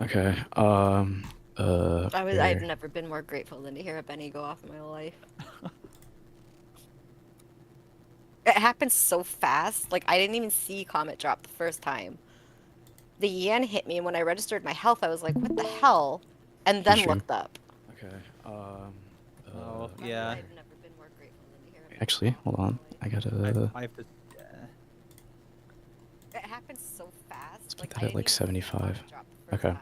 Okay. I've Here. never been more grateful than to hear a Benny go off in my life. It happened so fast. Like I didn't even see Comet drop the first time. The yen hit me, and when I registered my health, I was like, "What the hell?" And Key then stream. looked up. Okay. Oh, yeah. I've never been more grateful than to hear a Benny Actually, go off hold in on. my life. I gotta. I have to. It happened so fast. Let's Like keep I that at didn't like even see 75. Comet drop the first Okay. time.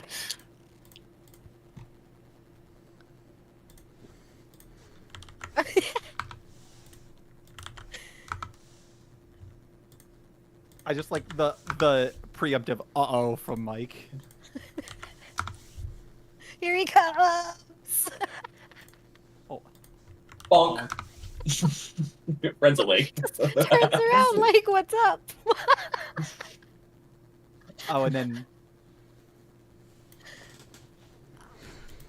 I just like the preemptive uh-oh from Mike. Here he comes. Oh. Bonk. Friend's awake. Turns around like, "What's up?" Oh, and then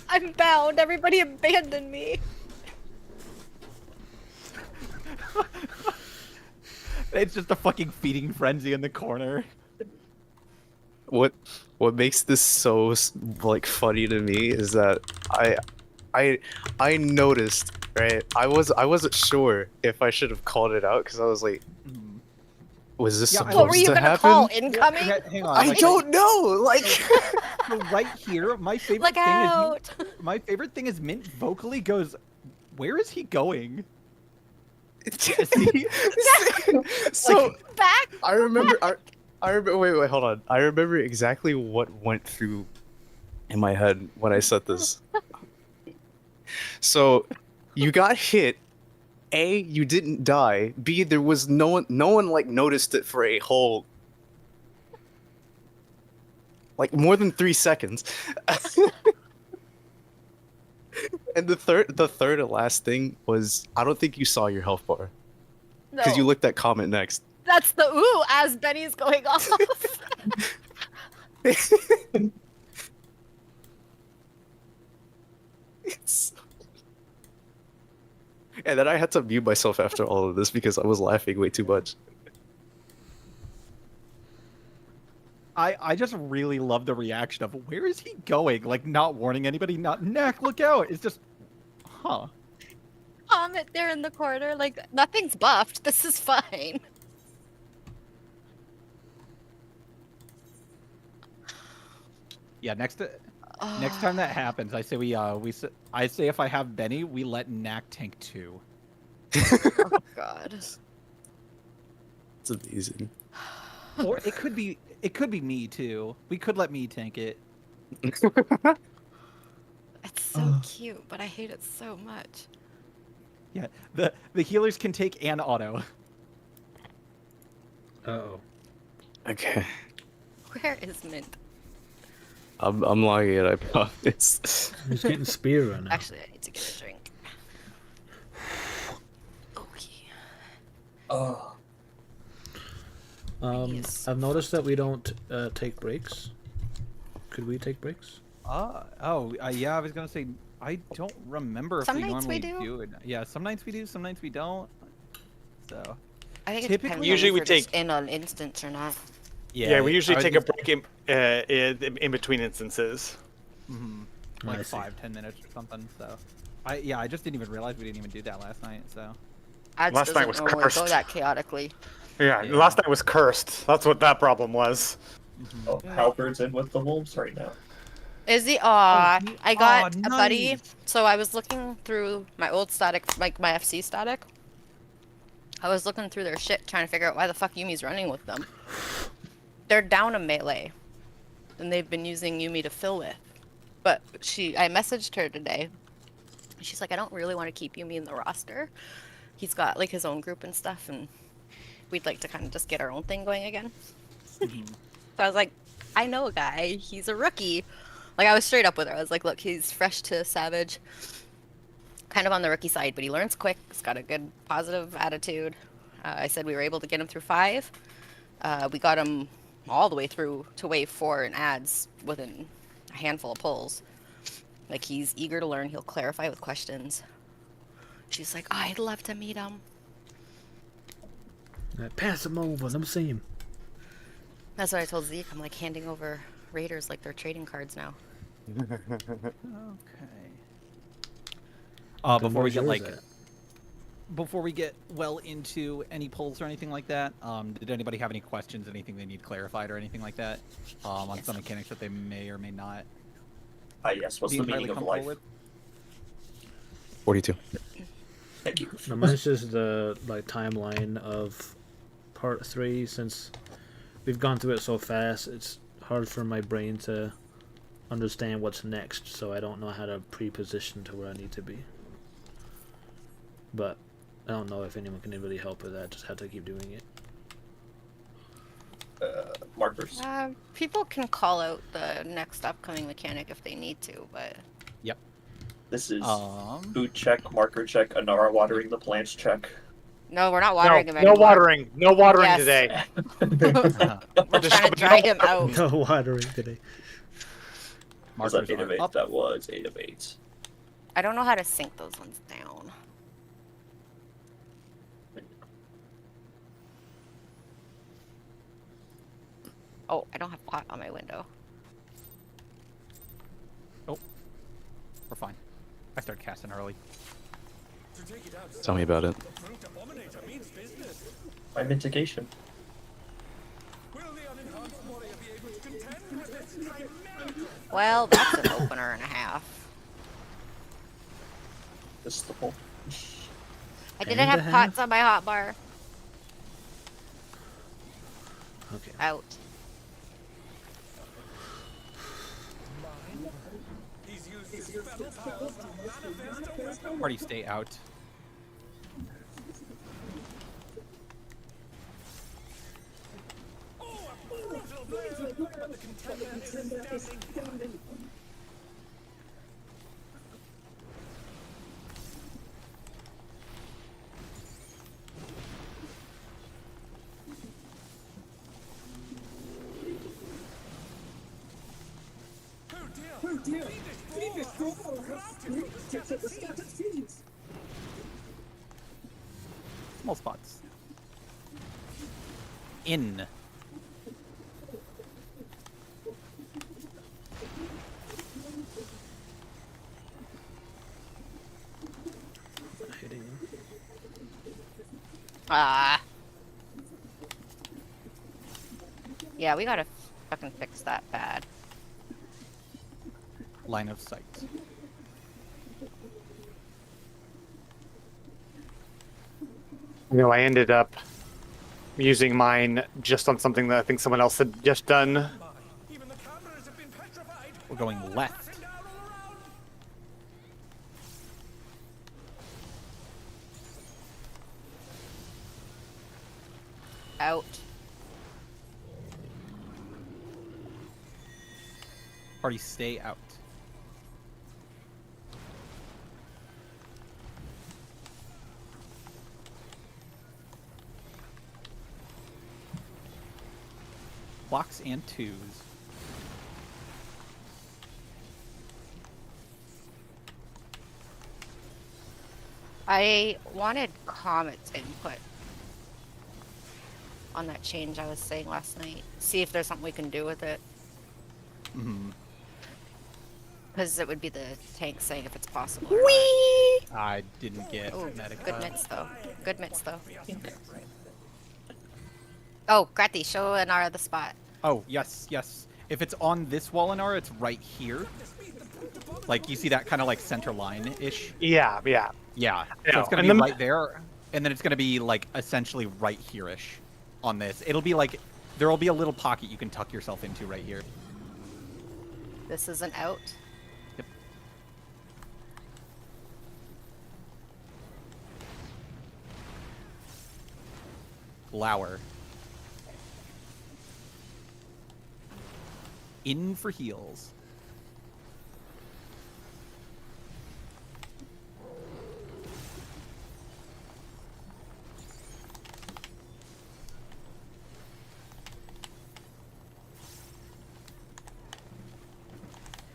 I'm bound. Everybody abandoned me. it's just a fucking feeding frenzy in the corner. What makes this so like funny to me is that I noticed, right? I wasn't sure if I should have called it out because I was like, Mhm. was this Yeah, supposed What were you to gonna happen? call incoming? Hang on. I like, don't know. Like, so right here, my favorite Look thing out! is my favorite thing is Mint vocally goes, "Where is he going?" See? so Back. I remember. I remember. Wait. Hold on. I remember exactly what went through in my head when I said this. So, you got hit. A, you didn't die. B, there was no one. No one like noticed it for a whole, like more than 3 seconds. And the third and last thing was I don't think you saw your health bar because No, you looked at comment next. that's the ooh as Benny's going off. It's... And then I had to mute myself after all of this because I was laughing way too much. I just really love the reaction of where is he going? Like not warning anybody, not Neck, look out. It's just huh. Comet there in the corner, like nothing's buffed. This is fine. Yeah, next time that happens, I say I say if I have Benny, we let Knack tank too. Oh God. It's amazing. Or it could be me too. We could let me tank it. It's so cute, but I hate it so much. Yeah, the healers can take and auto. Uh-oh. Okay. Where is Mint? I'm logging it, I promise. He's getting spear right now. Actually, I need to get a drink. Okay. Oh. Yes. I've noticed that we don't take breaks. Could we take breaks? Yeah, I was gonna say I don't remember if Some we nights we normally do. it. Yeah, some nights we do, some nights we don't. So I think it Typically- depends Usually on we if we're just take- in an instance or not. Yeah, we usually I was take a gonna- break in between instances. like I see. 5-10 minutes or something. So I just didn't even realize we didn't even do that last night. So Ads Last night doesn't was normally go cursed. that chaotically. Yeah, Yeah. last night was cursed. That's what that problem was. Oh, Halberd's in with the wolves right now. Izzy, Oh, I got a buddy. nice. So I was looking through my old static, like my FC static. I was looking through their shit, trying to figure out why the fuck Yumi's running with them. They're down a melee, and they've been using Yumi to fill with. But I messaged her today. She's like, I don't really want to keep Yumi in the roster. He's got like his own group and stuff, and we'd like to kind of just get our own thing going again. So I was like, I know a guy. He's a rookie. Like, I was straight up with her. I was like, look, he's fresh to Savage. Kind of on the rookie side, but he learns quick. He's got a good, positive attitude. I said we were able to get him through 5. We got him all the way through to wave 4 in ads within a handful of pulls. Like, he's eager to learn. He'll clarify with questions. She's like, oh, I'd love to meet him. Pass him over. Let me see him. That's what I told Zeke. I'm like handing over Raiders like they're trading cards now. Okay. Then Before we where's get yours like, at? before we get well into any polls or anything like that, did anybody have any questions, anything they need clarified or anything like that, on some mechanics that they may or may not Yes, what's be the entirely meaning of comfortable life? with? 42. Thank you. No, mine's just the like timeline of part 3. Since we've gone through it so fast, it's hard for my brain to understand what's next, so I don't know how to pre-position to where I need to be. But I don't know if anyone can really help with that. Just have to keep doing it. Markers. People can call out the next upcoming mechanic if they need to, but This is Um, food check, marker check, Anara watering the plants check. no, we're not watering him no anymore. watering. No watering Yes. today. We're trying to dry him out. No watering today. Was that markers 8 of are 8? up. That was 8 of 8. I don't know how to sync those ones down. Oh, I don't have pot on my window. We're fine. I started casting early. Tell me about it. My mitigation. Well, that's an opener and a half. This is the whole. I didn't And have a half? pots on my hot bar. Okay. Out. Party stay out. Small spots. In. Hitting him. Ah. Yeah, we gotta fucking fix that bad. Line of sight. You know, I ended up using mine just on something that I think someone else had just done. We're going left. Out. Party stay out. Blocks and twos. I wanted Comet's input on that change I was saying last night. See if there's something we can do with it. Mm-hmm. Because it would be the tank saying if it's possible. Whee! I didn't get Oh, medic. good mitts though. Good mitts though. Oh, Gretty, show Anara the spot. Oh, yes, yes. If it's on this Wallinar, it's right here. Like, you see that kind of like center line-ish? Yeah, yeah. Yeah. Yeah, So it's going and to be the- right there, and then it's going to be like essentially right here-ish on this. It'll be like, there will be a little pocket you can tuck yourself into right here. This is an out. Yep. Lower. In for heals.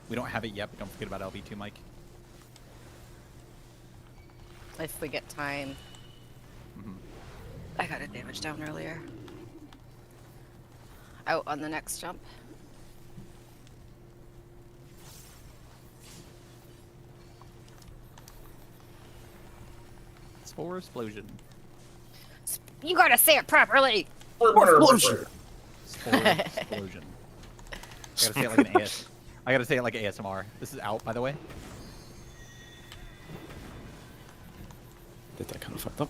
We don't have it yet, but don't forget about LB2, Mike. If we get time. Mhm. I got a damage down earlier. Out on the next jump. Spore explosion. You gotta say it properly. Explosion. Spore explosion. I gotta say it like an I gotta say it like ASMR. This is out, by the way. Did that kind of fucked up?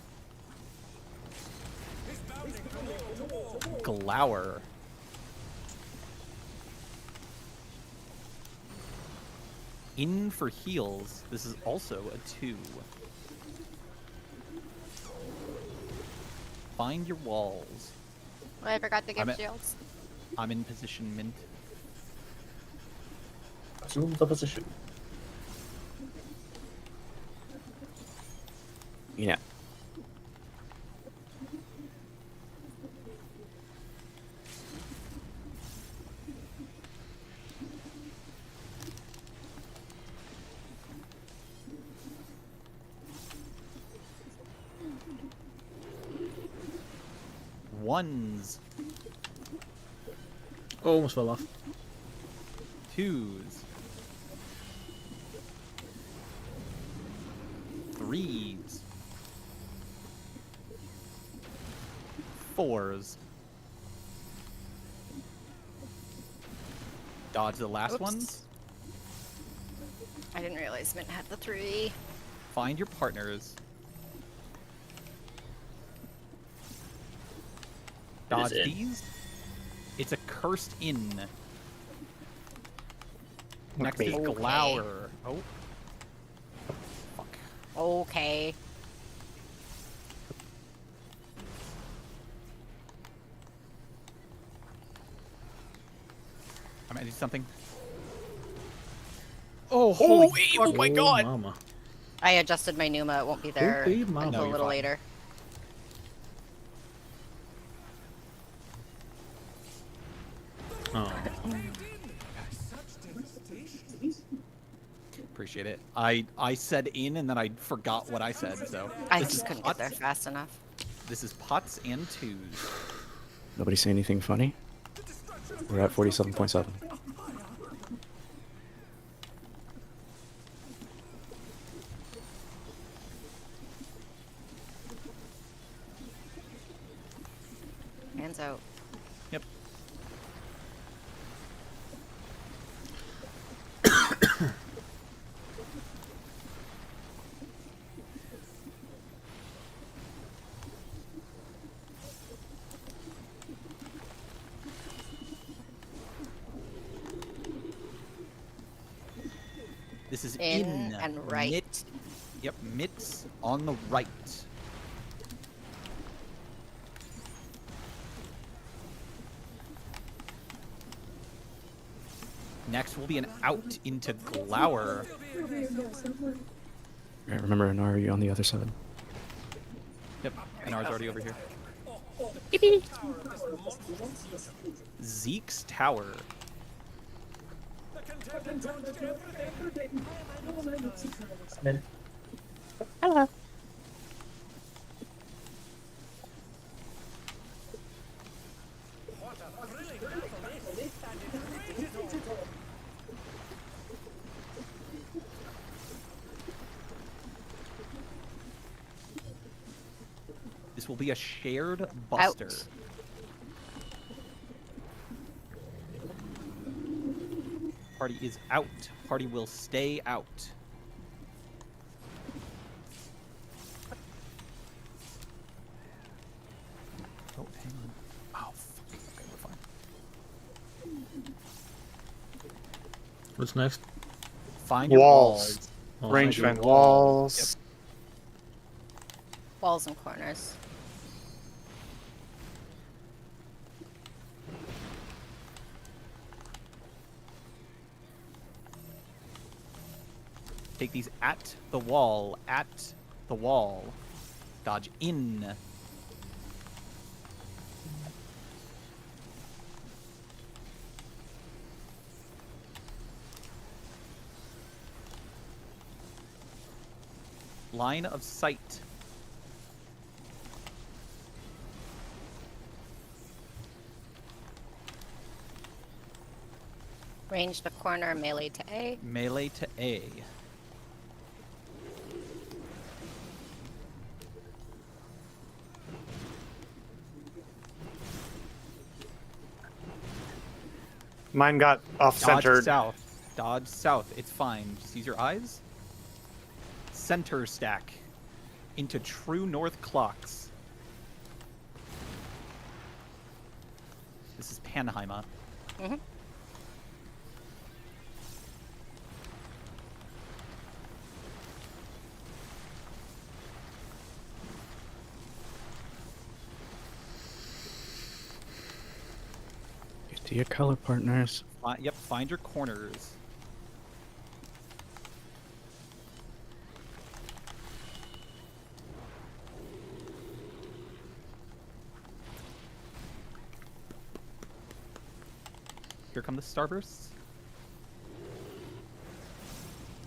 Glower. In for heals. This is also a 2. Find your walls. Oh, I forgot to give I'm at- shields. I'm in position, Mint. Assume the position. Yeah. Ones. Oh, almost fell off. 2s. 3s. 4s. Dodge the last Oops. ones. I didn't realize Mint had the 3. Find your partners. It is Dodge in. these. It's a cursed in. Next is Okay. Glower. Oh. Fuck. Okay. I'm gonna do something. Oh, oh my god! Mama. I adjusted my Numa. It won't be there Holy mama. until No, a you're little fine. later. Oh. Appreciate it. I said in and then I forgot what I said, so. I This just is couldn't get there pots- fast enough. This is pots and 2s. Nobody say anything funny? We're at 47.7. Hands out. Yep. This is In in and right. Mit. Yep, mitts on the right. Next will be an out into Glower. Alright, remember, Anar, are you on the other side? Yep, and ours already over here. Zeke's Tower. Min. This will be a shared buster. Out. Party is out. Party will stay out. Oh, hang on. Oh, fuck. Okay, we're fine. What's next? Find your Walls. walls. Oh, Range thank you. vent walls. Walls and corners. Take these at the wall. At the wall. Dodge in. Line of sight. Range to corner, melee to A. Melee to A. Mine got Dodge off-centered. south. Dodge south. It's fine. Just use your eyes. Center stack. Into true north clocks. This is Panheimer. Mm-hmm. Get to your color partners. Yep, find your corners. Here come the starbursts.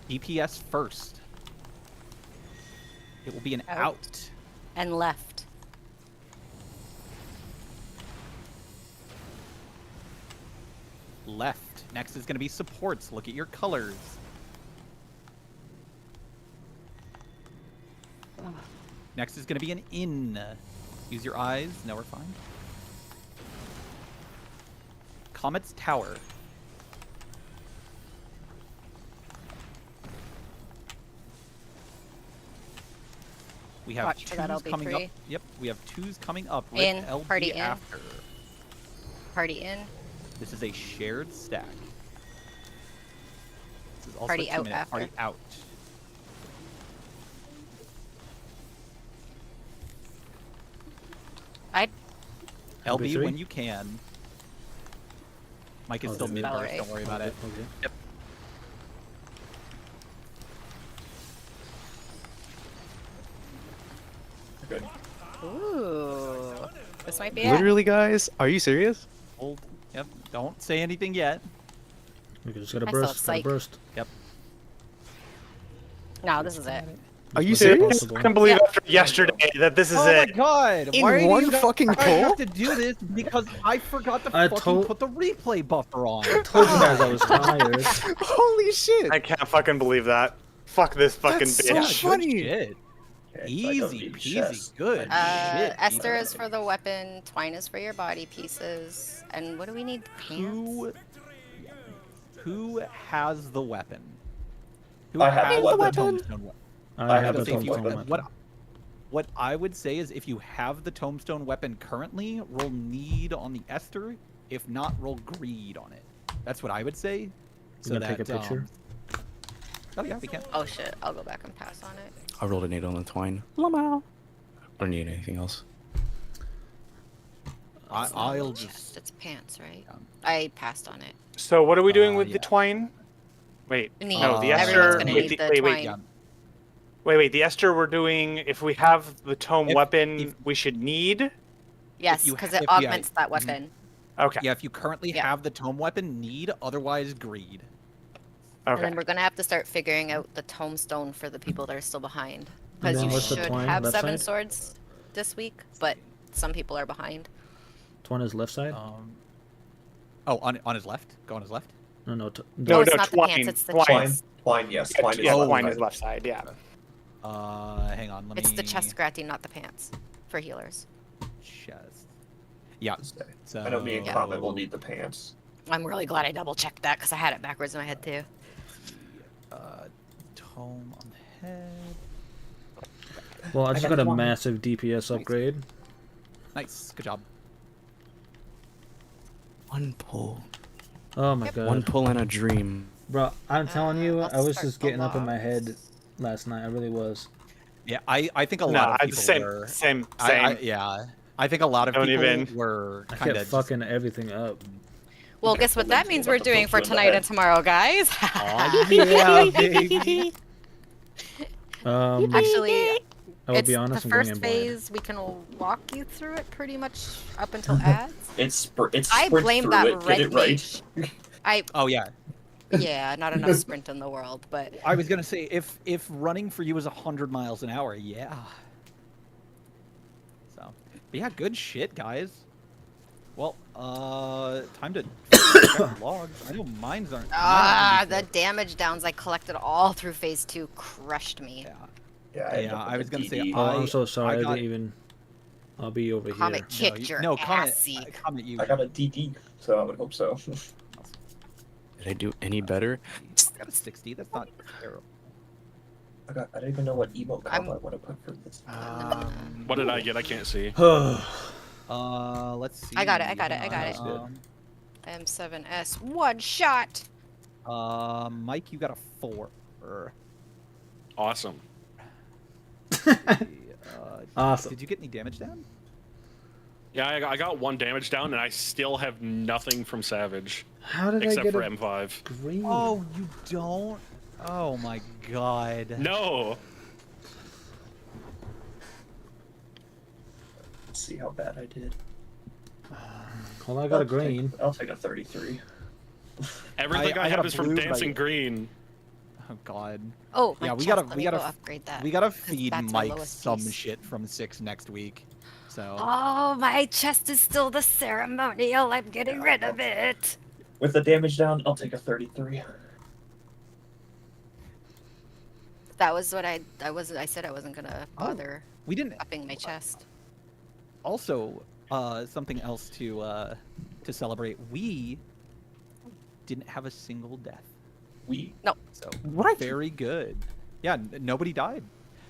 DPS first. It will be an Out. out. And left. Left. Next is going to be supports. Look at your colors. Next is going to be an in. Use your eyes. No, we're fine. Comet's Tower. We have Watch for that twos coming up. LB3. Yep, we have twos coming up. With In, LB party in. after. Party in. This is a shared stack. This is also Party a out 2-minute after. party out. I'd LB LB3? when you can. Mike is Oh, still this is mid burst, Valerie. don't worry about it. Okay. Good. Ooh. This might be it. Literally, guys? Are you serious? Hold. Yep. Don't say anything yet. We just gotta I saw burst. Gotta psych. burst. No, this is it. Are you As much as serious? possible. I can't believe Yeah. after yesterday that this is Oh my it. god! In Why do one you guys fucking have pull? to do this because I forgot to I fucking told- put the replay buffer on. I told you guys I was tired. Holy shit! I can't fucking believe that. Fuck this fucking That's bitch. so Yeah, Yeah, good funny. shit. Okay, Easy peasy. Good shit. Esther people. is for the weapon, Twine is for your body pieces, and what do we need? Pants? Who has the weapon? Who I have has the weapon. tombstone weapon? I have have the a So if you- tombstone weapon. weapon. What I would say is if you have the tombstone weapon currently, roll need on the Esther. If not, roll greed on it. That's what I would say. You So gonna take a that, picture? Oh yeah, we can. Oh shit, I'll go back and pass on it. I rolled an 8 on the twine. Lamau. I don't need anything else. It's not I'll chest, just. It's pants, right? Yeah. I passed on it. So what are we doing with yeah. the twine? Wait, Need. no, the Everyone's Esther. gonna Wait, need the, the wait, twine. wait. The Esther we're doing. If we have the tome If- weapon, if- we should need. Yes, you because ha- it if you- augments that mhm. weapon. Okay. Yeah, if you currently Yeah. have the tome weapon, need. Otherwise, greed. And Okay. then we're gonna have to start figuring out the tombstone for the people that are still behind. And Because then you what's the should twine, have left 7 side? swords this week, but some people are behind. Twine is left side? Oh, on his left. Go on his left. No, No, it's no, not the twine, pants, it's the twine. Twine. chest. Twine, yes. Yeah, Twine is yeah, left twine side. is left side. Yeah. Hang on. Let me. It's the chest scratching, not the pants. For healers. Chest. Yeah. So. I know me and Comet will need the pants. I'm really glad I double checked that because I had it backwards in my head too. Tome on the head. Well, I just got got a one. massive DPS upgrade. Nice. Good job. One pull. Oh my Yep. god. One pull and a dream. Bro, I'm telling you, I'll I was start just the getting up in my logs. head last night. I really was. Yeah, I think a No, lot of I'd people same, were. same, I- same. yeah. I think a lot of Don't people even- were I kind kept of fucking everything up. Well, Okay, guess what well, that let's means see we're about the doing for poke in the tonight and head. tomorrow, guys. Aw, yeah, baby. Actually, I will it's be honest, the I'm going first in blind. phase. We can walk you through it pretty much up until ads. It's I sprint blame through that it, get red it right. I Oh yeah. yeah, not enough sprint in the world, but I was gonna say if running for you is 100 miles an hour, yeah. So, but yeah, good shit, guys. Well, time to check logs. I know mine's aren't. the damage downs I collected all through phase 2 crushed me. Yeah. Yeah, I, Yeah, I was gonna say, Oh, I'm so sorry. I, got- didn't even. I'll be over Comet here. kicked your comment, assy. comment you. I got a DD, so I would hope so. Did I do any better? I got a 60. That's not terrible. I don't even know what emote I'm- combo I want to put for this. What did I get? I can't see. Let's see. I got it. M7S one shot. Mike, you got a 4. Awesome. Awesome. Did you get any damage down? Yeah, I got 1 damage down, and I still have nothing from Savage How did I except get for a M5. green? Oh, you don't? Oh my god. No. Let's see how bad I did. Well, I got a green. I'll take a 33. Everything I I, got have a is from blue, but Dancing I- Green. Oh god. Oh, my Yeah, we chest, gotta- let we me gotta go f- upgrade that. We gotta 'cause feed that's my Mike lowest some piece. shit from 6 next week. So. Oh, my chest is still the ceremonial. I'm getting rid of it. With the damage down, I'll take a 33. That was what I said I wasn't gonna Oh. bother We didn't. upping my chest. Also, something else to celebrate. We didn't have a single death. So Right. very good. Yeah, nobody died.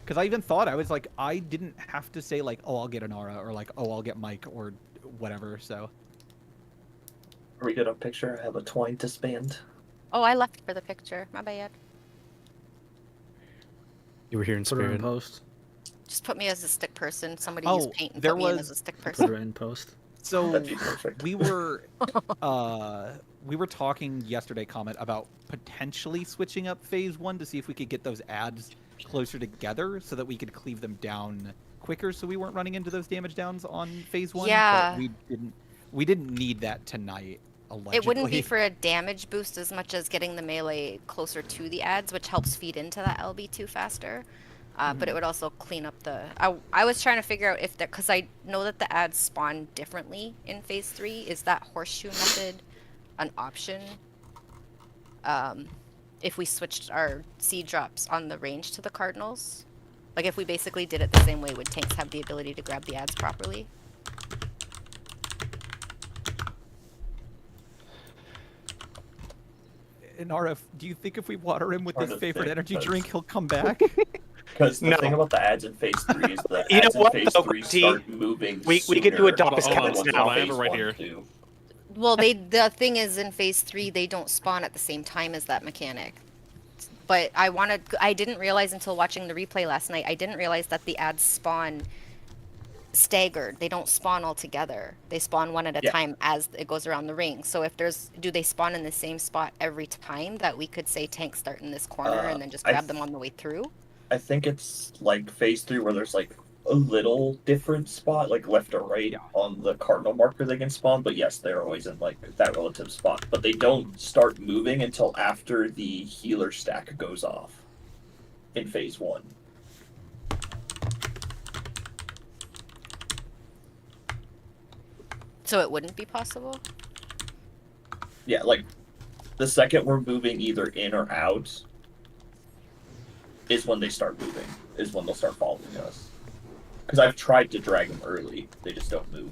Because I even thought, I was like, I didn't have to say like, oh, I'll get an aura, or like, oh, I'll get Mike, or whatever. So Are we good on picture? I have a twine to spend. Oh, I left for the picture. My bad. You were here in Put her in spirit. post. Just put me as a stick person. Somebody Oh, use paint and there put me in was- as a stick Put person. her in post. so That'd be perfect. we were talking yesterday, Comet, about potentially switching up phase 1 to see if we could get those ads closer together so that we could cleave them down quicker, so we weren't running into those damage downs on phase 1. Yeah. But we didn't need that tonight. Allegedly. It wouldn't be for a damage boost as much as getting the melee closer to the ads, which helps feed into that LB2 faster. But it would also clean up the. I was trying to figure out if that, because I know that the ads spawn differently in phase 3. Is that horseshoe method an option? If we switched our seed drops on the range to the cardinals, like if we basically did it the same way, would tanks have the ability to grab the ads properly? And RF, do you think if we water him with Hard his to favorite think, energy because- drink, he'll come back? Because the No. thing about the ads in phase 3 is the You know ads in what, phase though, 3 T? start moving We get to sooner adopt his than the cats ones in now. I have phase it right 1 here. do. Well, the thing is in phase 3 they don't spawn at the same time as that mechanic. But I didn't realize until watching the replay last night. I didn't realize that the ads spawn staggered. They don't spawn all together. They spawn one at a Yeah. time as it goes around the ring. So if do they spawn in the same spot every time that we could say tank start in this corner and then just I grab them on the way through? I think it's like phase 3 where there's like a little different spot, like left or right Yeah. on the cardinal marker they can spawn. But yes, they're always in like that relative spot. But they don't start moving until after the healer stack goes off in phase 1. So it wouldn't be possible? Yeah, like the second we're moving either in or out is when they start moving, is when they'll start following us. Because I've tried to drag them early, they just don't move.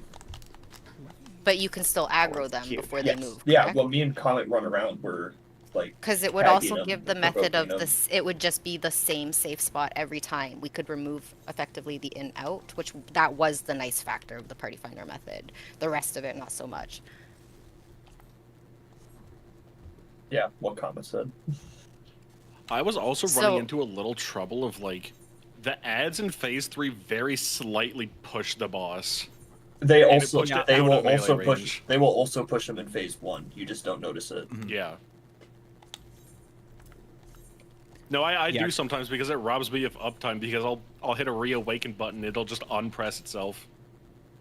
But you can still aggro them Cute. before Yes. they move. Yeah, correct? well, me and Comet run around, we're like, Because it would tagging also them give the and method of provoking them. this. It would just be the same safe spot every time. We could remove effectively the in out, which that was the nice factor of the party finder method. The rest of it, not so much. yeah, what Comet said. I was also So- running into a little trouble of like the ads in phase 3 very slightly push the boss. They And it also pushed it they out will of melee also push range. they will also push them in phase 1. You just don't notice it. Yeah. No, I Yeah. do sometimes because it robs me of uptime because I'll hit a reawaken button, it'll just unpress itself.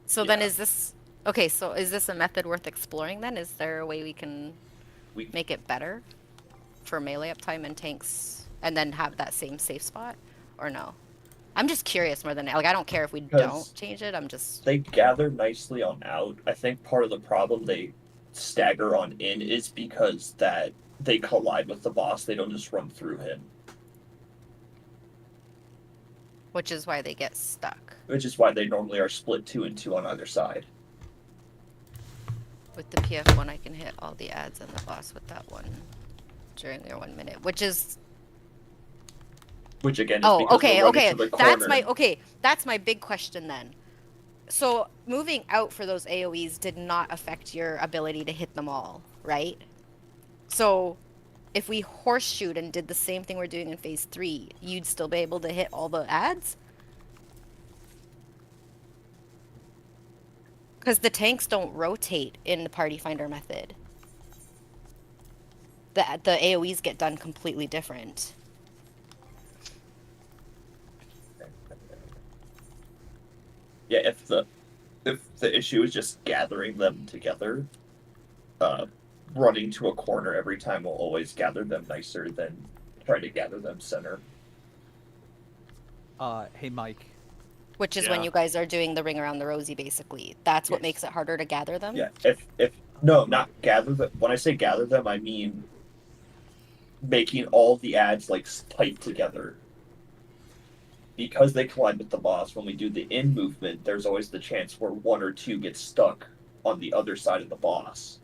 So then Yeah. is this okay? So is this a method worth exploring? Then is there a way we can We make it better for melee uptime and tanks, and then have that same safe spot, or no? I'm just curious more than like I don't care if we 'Cause don't change it. I'm just they gather nicely on out. I think part of the problem they stagger on in is because that they collide with the boss. They don't just run through him, which is why they get stuck. which is why they normally are split 2 and 2 on either side. With the PF1, I can hit all the ads and the boss with that one during their 1 minute, which is Which again is oh, because okay, we're running okay. to the That's corner. that's my big question then. So moving out for those AoEs did not affect your ability to hit them all, right? So if we horseshoed and did the same thing we're doing in phase 3, you'd still be able to hit all the ads? Because the tanks don't rotate in the party finder method. The AoEs get done completely different. Yeah, if the issue is just gathering them together, running to a corner every time will always gather them nicer than trying to gather them center. Hey, Mike. Which is when Yeah. you guys are doing the ring around the rosy, basically. That's what Yes. makes it harder to gather them? Yeah, if no, not gather them. When I say gather them, I mean making all the ads like tight together. Because they collide with the boss, when we do the in movement, there's always the chance where one or two get stuck on the other side of the boss.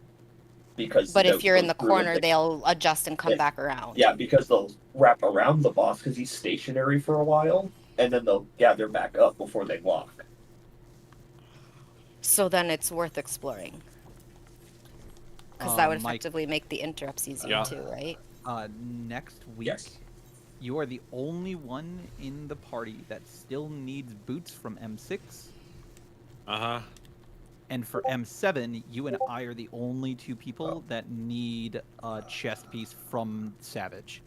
Because But if you're in the group of corner, they'll adjust and come Yeah. back around. Yeah, because they'll wrap around the boss because he's stationary for a while, and then they'll gather back up before they walk. So then it's worth exploring. Because that would Mike, effectively make the interrupts easier Yeah. too, right? next week, Yes. you are the only one in the party that still needs boots from M6. Uh huh. And for M7, you and I are the only two people that need a chest piece from Savage.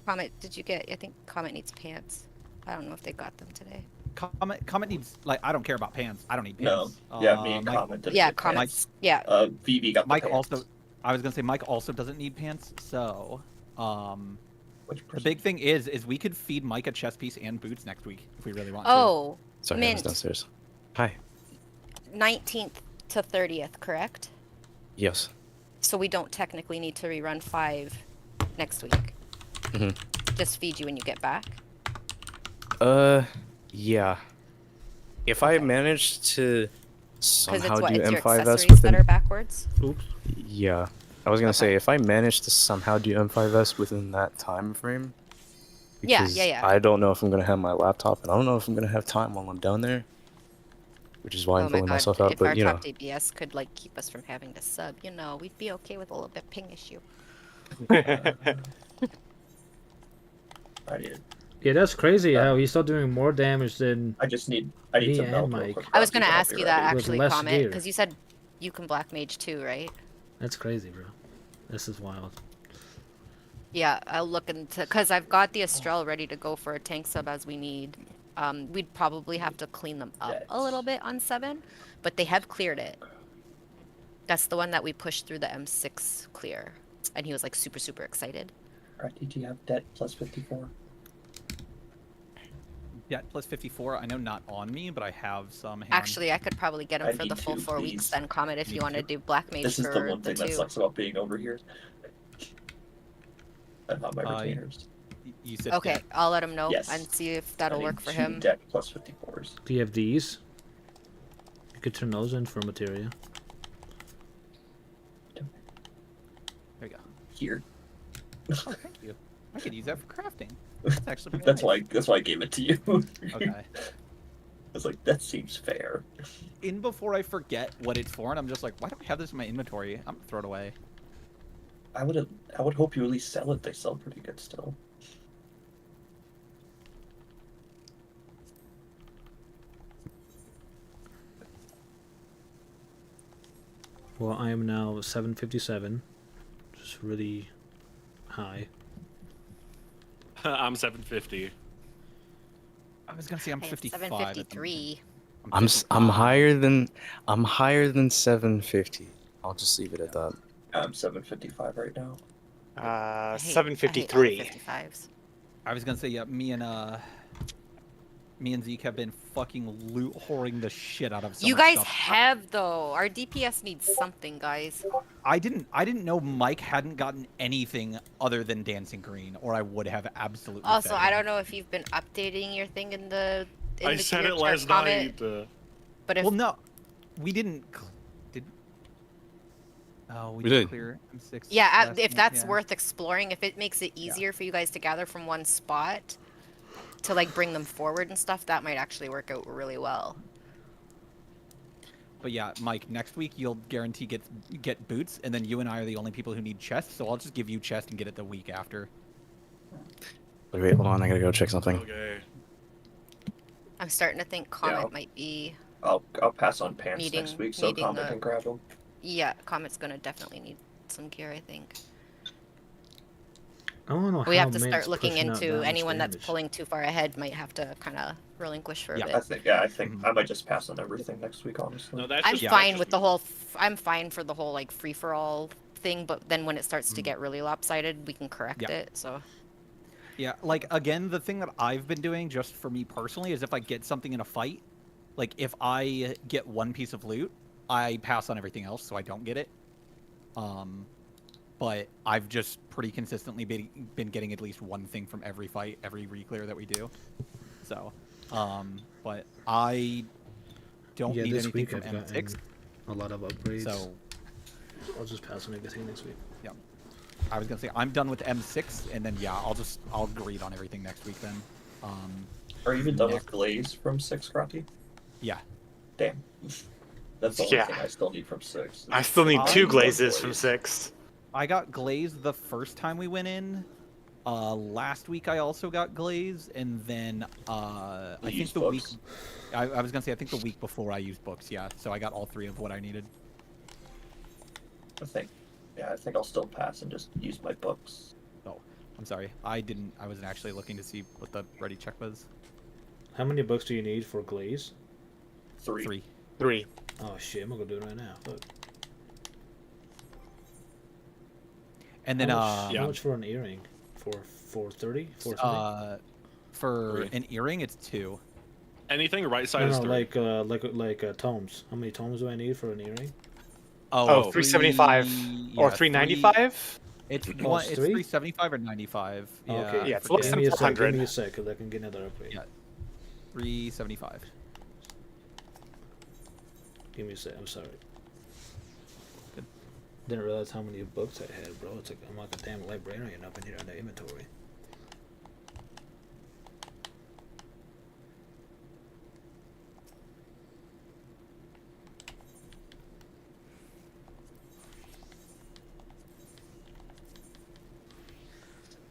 Comet, did you get? I think Comet needs pants. I don't know if they got them today. Comet needs, like, I don't care about pants. I don't need No. pants. Yeah, me and Mike, Comet didn't Yeah, get Comet. pants. Yeah. Vivi got the Mike pants. also, I was gonna say Mike also doesn't need pants. So, Which the person? big thing is we could feed Mike a chest piece and boots next week if we really want to. Oh, Sorry, I was Mint. downstairs. Hi. 19th to 30th, correct? Yes. So we don't technically need to rerun 5 next week. Mhm. Just feed you when you get back. Yeah. If I Okay. manage to Because somehow it's what? do It's your M5S accessories that within, are backwards. Oops. yeah, I was gonna say Okay. if I manage to somehow do M5S within that time frame, Yeah, because yeah. I don't know if I'm gonna have my laptop, and I don't know if I'm gonna have time while I'm down there, which is why Oh I'm my pulling god, myself out. if our But you know, top DPS could like keep us from having to sub, we'd be okay with a little bit ping issue. I need. Yeah, that's crazy how he's still doing more damage than. I need Me some and help. real Mike. quick, I was Rob, gonna so I'll ask be you that ready. With actually, less Comet, gear. because you said you can black mage too, right? That's crazy, bro. This is wild. Yeah, I'll look into because I've got the Estrel ready to go for a tank sub as we need. We'd probably have to clean them up a little bit on 7, but they have cleared it. That's the one that we pushed through the M6 clear, and he was like super super excited. Alright, do you have debt plus 54? Yeah, plus 54. I know not on me, but I have some. Hand. Actually, I could probably get him I for the need full to, 4 weeks please. then, Comet, if Me you want to too. do black mage This is for the one thing that 2. sucks about being over here. I have my Uh, retainers. You said Okay, debt. I'll let him know Yes. and see if that'll I work need for 2 him. debt plus 54s. Do you have these? You could turn those in for materia. There we go. Here. Oh, thank you. I could use that for crafting. That's actually pretty That's nice. why I gave it to you. Okay. I was like, that seems fair. In before I forget what it's for, and I'm just like, why do I have this in my inventory? I'm gonna throw it away. I would hope you at least sell it. They sell pretty good still. Well, I am now 757. Just really high. I'm 750. I was gonna say I'm I have 55. at the moment. 753. I'm 55. higher than 750. I'll just leave it at that. I'm 755 right now. I hate 753. 55s. I was gonna say, yeah, me and Zeke have been fucking loot whoring the shit out of some You guys stuff. have though. Our DPS needs something, guys. I didn't know Mike hadn't gotten anything other than Dancing Green, or I would have absolutely. Also, fed I him. don't know if you've been updating your thing in the. I said it last Comment, night. but if Well, no, we didn't. Did Oh, We we did. did clear M6. Yeah, last if night, that's yeah. worth exploring, if it makes it easier for you guys to gather from one spot to like bring them forward and stuff, that might actually work out really well. But yeah, Mike, next week you'll guarantee get boots, and then you and I are the only people who need chests, so I'll just give you chest and get it the week after. Wait, hold on. I gotta go check something. Okay. I'm starting to think Comet Yeah. might be. I'll pass on pants Needing- next week so needing Comet the- can grab them. Yeah, Comet's gonna definitely need some gear, I think. I don't know We how have to start Mint's looking pushing out that into much anyone that's damage. pulling too far ahead might have to kind of relinquish for a Yeah, bit. I think Mhm. I might just pass on everything next week, honestly. No, that's I'm just, fine that's with just the me. whole. I'm fine for the whole like free for all thing, but then when it starts to Mhm. get really lopsided, we can correct Yeah. it. So Yeah, like again, the thing that I've been doing just for me personally is if I get something in a fight, like if I get one piece of loot, I pass on everything else so I don't get it. But I've just pretty consistently been getting at least one thing from every fight, every reclear that we do. So, but I don't Yeah, need this anything week from I've gotten M6, a lot of upgrades. so I'll just pass on everything next week. I was gonna say I'm done with M6, and then yeah, I'll greed on everything next week then. Are you even done Next- with Glaze from 6, Grunty? Yeah. Damn. That's the only Yeah. thing I still need from 6. I still need I 2 love glazes from Glaze. 6. I got glaze the first time we went in. Last week I also got glaze, and then I think used the books? week I was gonna say I think the week before I used books. Yeah, so I got all 3 of what I needed. I think I'll still pass and just use my books. I'm sorry, I wasn't actually looking to see what the ready check was. How many books do you need for glaze? 3. 3. 3. Oh shit, I'm gonna go do it right now. Look. And then how Yeah. much for an earring? For 430? 430? for 3. an earring it's 2. Anything right side No, is no, 3. like tomes. How many tomes do I need for an earring? Oh, 375 or 3 395? It's Oh, one. it's It's 3? 375 or 95. Oh, Yeah, okay, Yeah, I it's forget. less Give than me a sec. 400. Give me a sec, cause I can get another upgrade. Yeah. 375. Give me a sec. I'm sorry. Good. Didn't realize how many books I had, bro. It's like I'm like a damn librarian up in here in the inventory.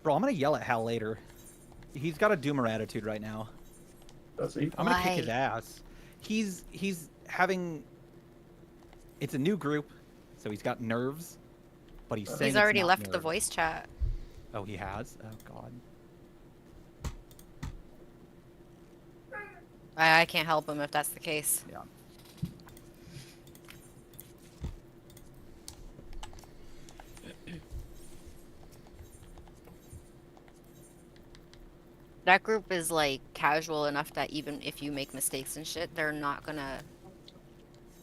Bro, I'm gonna yell at Hal later. He's got a doomer attitude right now. Does he? I'm gonna kick his Why? ass. He's having. It's a new group, so he's got nerves, but he's saying he's it's already not left the nerves. voice chat. Oh, he has. Oh God. I can't help him if that's the case. Yeah. That group is like casual enough that even if you make mistakes and shit, they're not gonna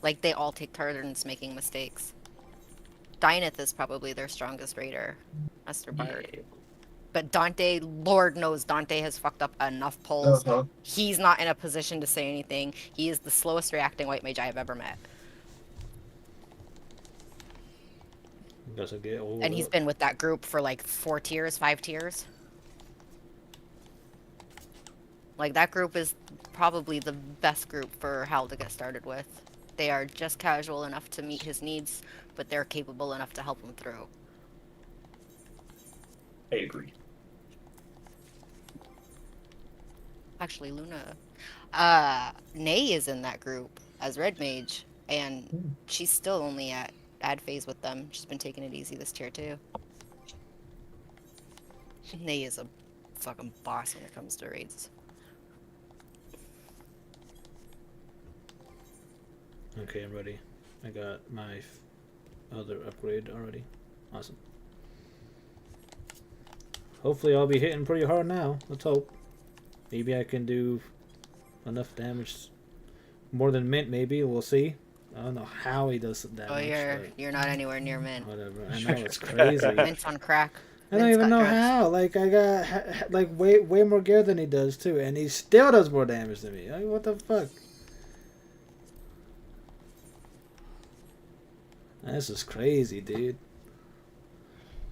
like they all take turns making mistakes. Dyneth is probably their strongest raider. That's their bard. But Dante, Lord knows Dante has fucked up enough pulls. Uh-huh. He's not in a position to say anything. He is the slowest reacting white mage I have ever met. Guess I get over And he's been with that group for like 4 tiers, 5 tiers. Like that group is probably the best group for Hal to get started with. They are just casual enough to meet his needs, but they're capable enough to help him through. I agree. Actually, Luna, Nay is in that group as Red Mage, and she's still only at ad phase with them. She's been taking it easy this tier too. Nay is a fucking boss when it comes to raids. Okay, I'm ready. I got my other upgrade already. Awesome. Hopefully I'll be hitting pretty hard now. Let's hope. Maybe I can do enough damage. More than Mint, maybe. We'll see. I don't know how he does that Oh, much. you're not anywhere near Mint. Whatever. I know, it's crazy. Mint's on crack. I don't Mint's even got know drugs. how. Like, I got like way more gear than he does, too. And he still does more damage than me. Like, what the fuck? This is crazy, dude.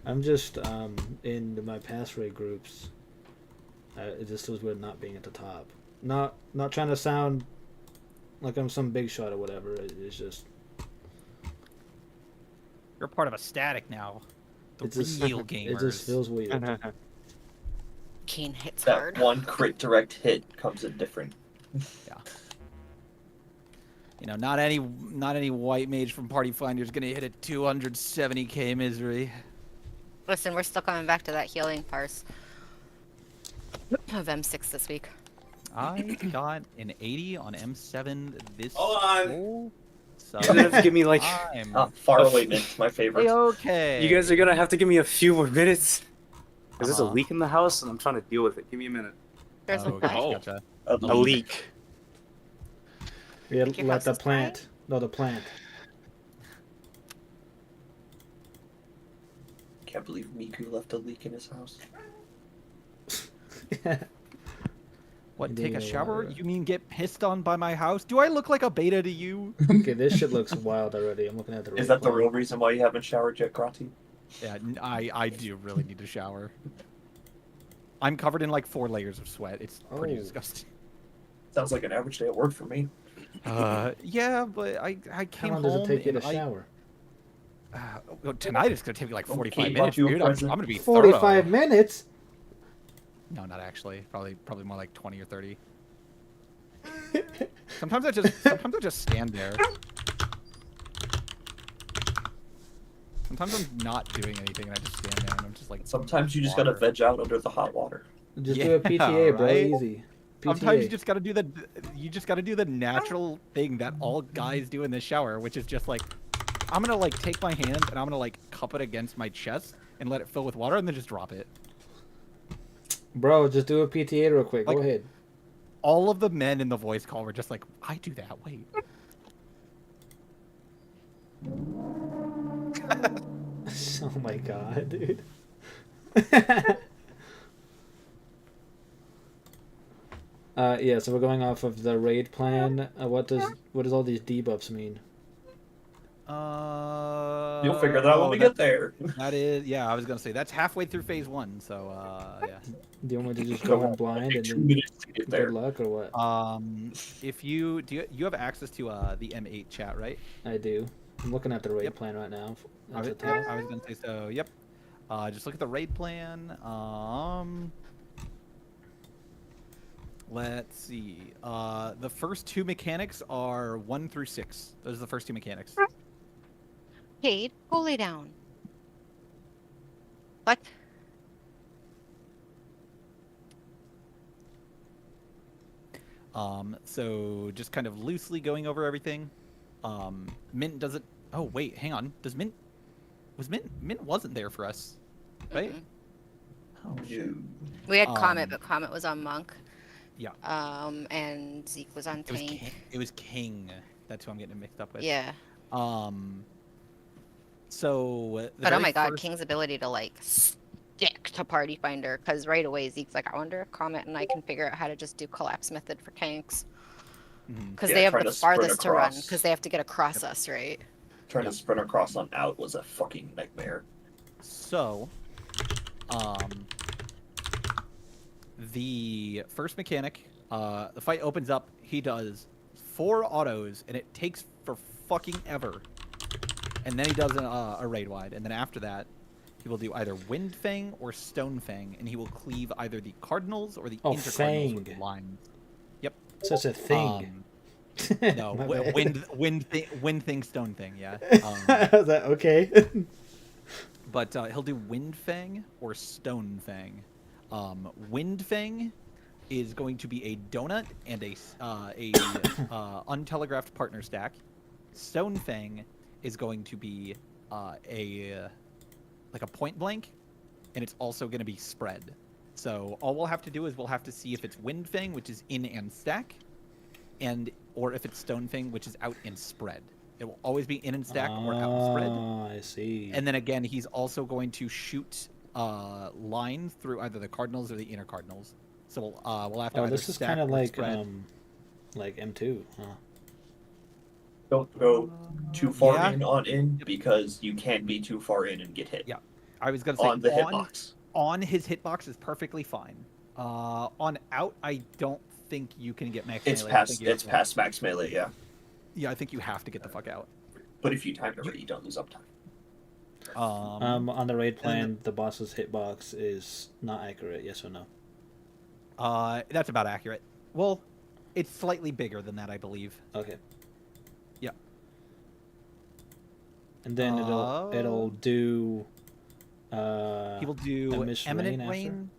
I'm just in my pass rate groups. It just feels weird not being at the top. Not trying to sound like I'm some big shot or whatever. It's just You're part of a static now. The It just- real gamers. it just feels weird. Keen hits That hard. one crit direct hit comes in different. You know, not any white mage from Party Finder's gonna hit a 270k misery. Listen, we're still coming back to that healing parse of M6 this week. I got an 80 on M7 this Hold on. whole You're gonna have to give me like. time. Far away mint, my favorite. Okay. You guys are gonna have to give me a few more minutes. Cause there's a Uh-huh. leak in the house and I'm trying to deal with it. Give me a minute. There's a okay, what? Oh. gotcha. A A leak. Yeah, Your let house the is plant. No, the plant. Can't believe Miku left a leak in his house. What, You take a didn't even shower? wanna- You mean get pissed on by my house? Do I look like a beta to you? Okay, this shit looks wild already. I'm looking at the. Is rate that the plan. real reason why you haven't showered yet, Grati? Yeah, I do really need to shower. I'm covered in like 4 layers of sweat. It's pretty Oh. disgusting. Sounds like an average day at work for me. Yeah, but I How came long does home it take you to and I- shower? well, tonight it's gonna take me like Oh, 45 Kate, minutes, bought you a dude. I'm present. gonna be 45 thorough. minutes. No, not actually. Probably more like 20 or 30. Sometimes I just stand there. Sometimes I'm not doing anything and I just stand there and I'm just like. Sometimes you just gotta water. veg out under the hot water. Just do Yeah, a PTA, bro. right? Easy. PTA. Sometimes you just gotta do the natural thing that all guys do in the shower, which is just like, I'm gonna like take my hand and I'm gonna like cup it against my chest and let it fill with water and then just drop it. Bro, just do a PTA real quick. Like- Go ahead. All of the men in the voice call were just like, I do that. Wait. Oh my god, dude. Yeah, so we're going off of the raid plan. What does all these debuffs mean? You'll figure that out when we get there. That is, yeah. I was gonna say that's halfway through phase 1, so yeah. Do you want me to just go in blind and 2 then minutes to get good there. luck or what? If you you have access to the M8 chat, right? I do. I'm looking at the raid Yep. plan right now. I At was, the top. I was gonna say so. Yep. Just look at the raid plan. Let's see. The first 2 mechanics are 1 through 6. Those are the first 2 mechanics. Cade, go lay down. What? So just kind of loosely going over everything. Mint doesn't. Oh wait, hang on. Does Mint? Was Mint wasn't there for us, right? Mm-mm. Oh Yeah. shoot. We had Comet, Um, but Comet was on Monk. Yeah. And Zeke was on It was Tank. King. It was King. That's who I'm getting it mixed up with. Yeah. So. The But oh very my god, first- King's ability to like stick to Party Finder, because right away Zeke's like, I wonder if Comet and I can figure out how to just do collapse method for tanks. Mhm. Because Yeah, they have trying the to sprint farthest to run, across. because they have to get across us, right? Trying to sprint across on out was a fucking nightmare. So, the first mechanic, the fight opens up. He does 4 autos, and it takes for fucking ever. And then he does a raid wide, and then after that, he will do either Wind Fang or Stone Fang, and he will cleave either the cardinals or the Oh, intercardinals with Fang. lines. Such a thing. No, My bad. wind thing, stone thing, yeah. Is that okay? But he'll do Wind Fang or Stone Fang. Wind Fang is going to be a donut and a untelegraphed partner stack. Stone Fang is going to be a point blank, and it's also going to be spread. So all we'll have to do is we'll have to see if it's Wind Fang, which is in and stack, or if it's Stone Fang, which is out and spread. It will always be in and stack or out and spread. Oh, I see. And then again, he's also going to shoot lines through either the cardinals or the inner cardinals. So we'll have to Oh, either this is stack kind of or like spread. like M2, huh? Don't go too far Yeah. in on in because you can be too far in and get hit Yeah. I was gonna say on the hitbox. on his hitbox is perfectly fine. On out, I don't think you can get max It's melee. I think past you have it's to- past max melee, yeah. Yeah, I think you have to get the fuck out. But if you time it right, you don't lose uptime. On the raid plan, the boss's hitbox is not accurate. Yes or no? That's about accurate. Well, it's slightly bigger than that, I believe. Okay. Yeah. And then it'll do. He will do Emish Eminent Rain after? Rain.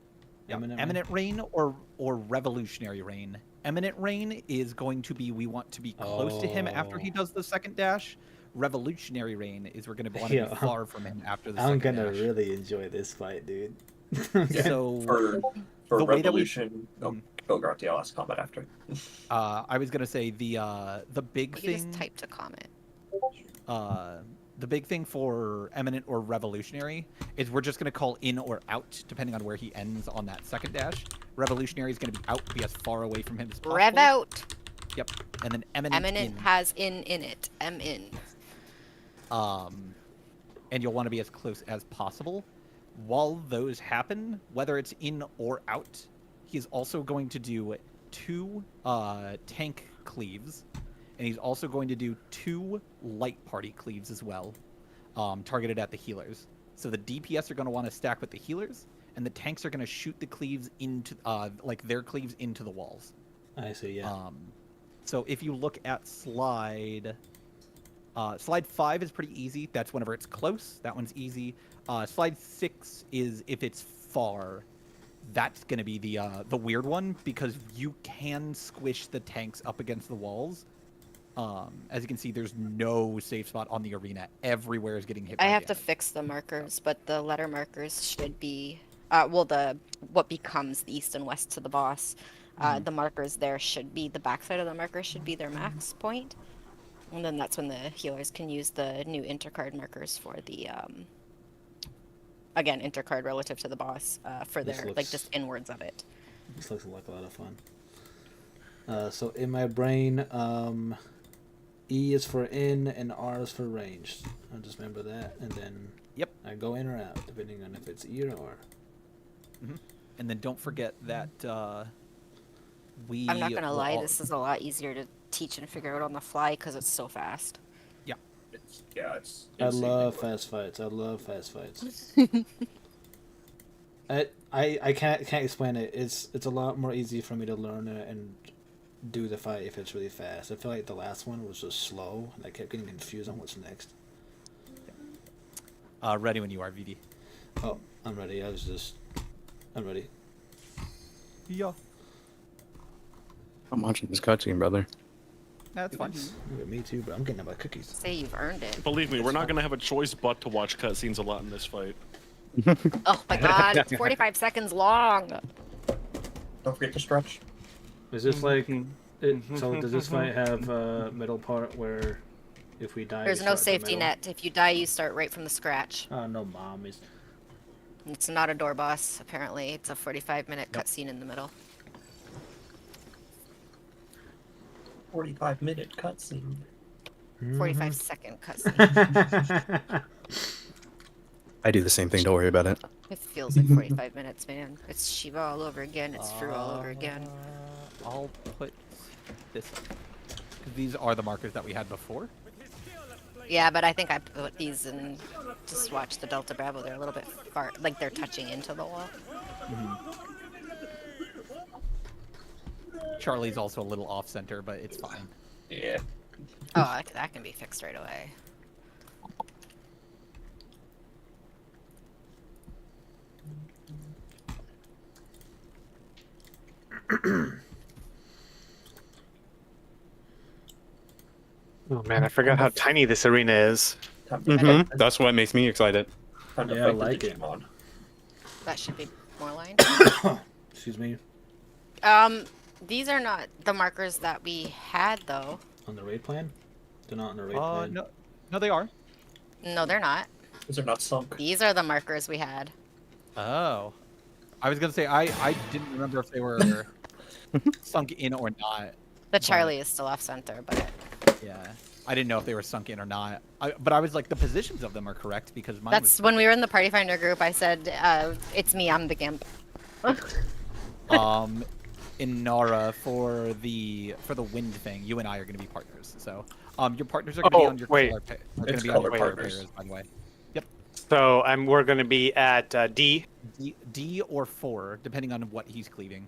Yeah, Eminent Eminent Rain or Revolutionary Rain. Eminent Rain is going to be we want to be close to him after he Oh. does the second dash. Revolutionary Rain is we're going to want to Yeah. be far from him after the I'm second gonna dash. really enjoy this fight, dude. Yeah. So For the way that we- Revolution, go Gratial last combat after. I was going to say the big You can thing just type to comment. the big thing for Eminent or Revolutionary is we're just going to call in or out depending on where he ends on that second dash. Revolutionary is going to be out, be as far away from him as possible. Rev out. Yep. And then Eminent, Eminent in. has in it. M in. And you'll want to be as close as possible. While those happen, whether it's in or out, he's also going to do 2 tank cleaves, and he's also going to do 2 light party cleaves as well, targeted at the healers. So the DPS are going to want to stack with the healers, and the tanks are going to shoot the cleaves into, their cleaves into the walls. I see. Yeah. So if you look at slide 5 is pretty easy. That's whenever it's close. That one's easy. Slide 6 is if it's far. That's going to be the weird one because you can squish the tanks up against the walls. As you can see, there's no safe spot on the arena. Everywhere is getting hit. I by have the to enemy. fix the markers, but the letter markers should be what becomes the east and west to the boss. The markers there should be the backside of the marker should be their max point, and then that's when the healers can use the new intercard markers for the again intercard relative to the boss for This their like looks- just inwards of it. This looks like a lot of fun. So in my brain, E is for in and R is for range. I just remember that, and then Yep. I go in or out depending on if it's E or R. And then don't forget that we. I'm not gonna will lie, all- this is a lot easier to teach and figure out on the fly because it's so fast. It's I insanely love quick. fast fights. I love fast fights. I can't explain it. It's a lot more easy for me to learn it and do the fight if it's really fast. I feel like the last one was just slow, and I kept getting confused on what's next. Ready when you are, VD. Oh, I'm ready. I'm ready. Yeah. I'm watching this cutscene, brother. That's fine. Yeah, me too, but I'm getting my cookies. Say you've earned it. Believe me, we're not gonna have a choice but to watch cutscenes a lot in this fight. Oh my god, it's 45 seconds long. Don't forget to stretch. Is this like? So does this fight have a middle part where, if we die, we There's no start at the safety middle? net. If you die, you start right from the scratch. Oh no, mom is. It's not a door boss, apparently. It's a 45-minute cutscene in the middle. 45-minute cutscene. 45-second cutscene. I do the same thing. Don't worry about it. It feels like 45 minutes, man. It's Shiva all over again. It's Fru all over again. I'll put this. These are the markers that we had before. Yeah, but I think I put these in. Just watch the Delta Bravo. They're a little bit far, like they're touching into the wall. Charlie's also a little off center, but it's fine. Yeah. Oh, that can be fixed right away. Oh man, I forgot how tiny this arena is. Time to Hmm fight, That's what makes me excited. time to Yeah, I fight like the it. Digimon. That should be more lined. Excuse me. These are not the markers that we had, though. On the raid plan? They're not on the raid plan. No, they are. No, they're not. Those are not sunk. These are the markers we had. Oh, I was gonna say I didn't remember if they were sunk in or not. The Charlie is still off center, but Yeah. I didn't know if they were sunk in or not. But I was like, the positions of them are correct because mine That's was. when we were in the Party Finder group. I said, "It's me. I'm the gimp." Inara for the wind thing. You and I are going to be partners. So your partners are going to be on your wait. color are going It's to be on color your color partners. pairs, by the way. So we're going to be at D. D or 4, depending on what he's cleaving.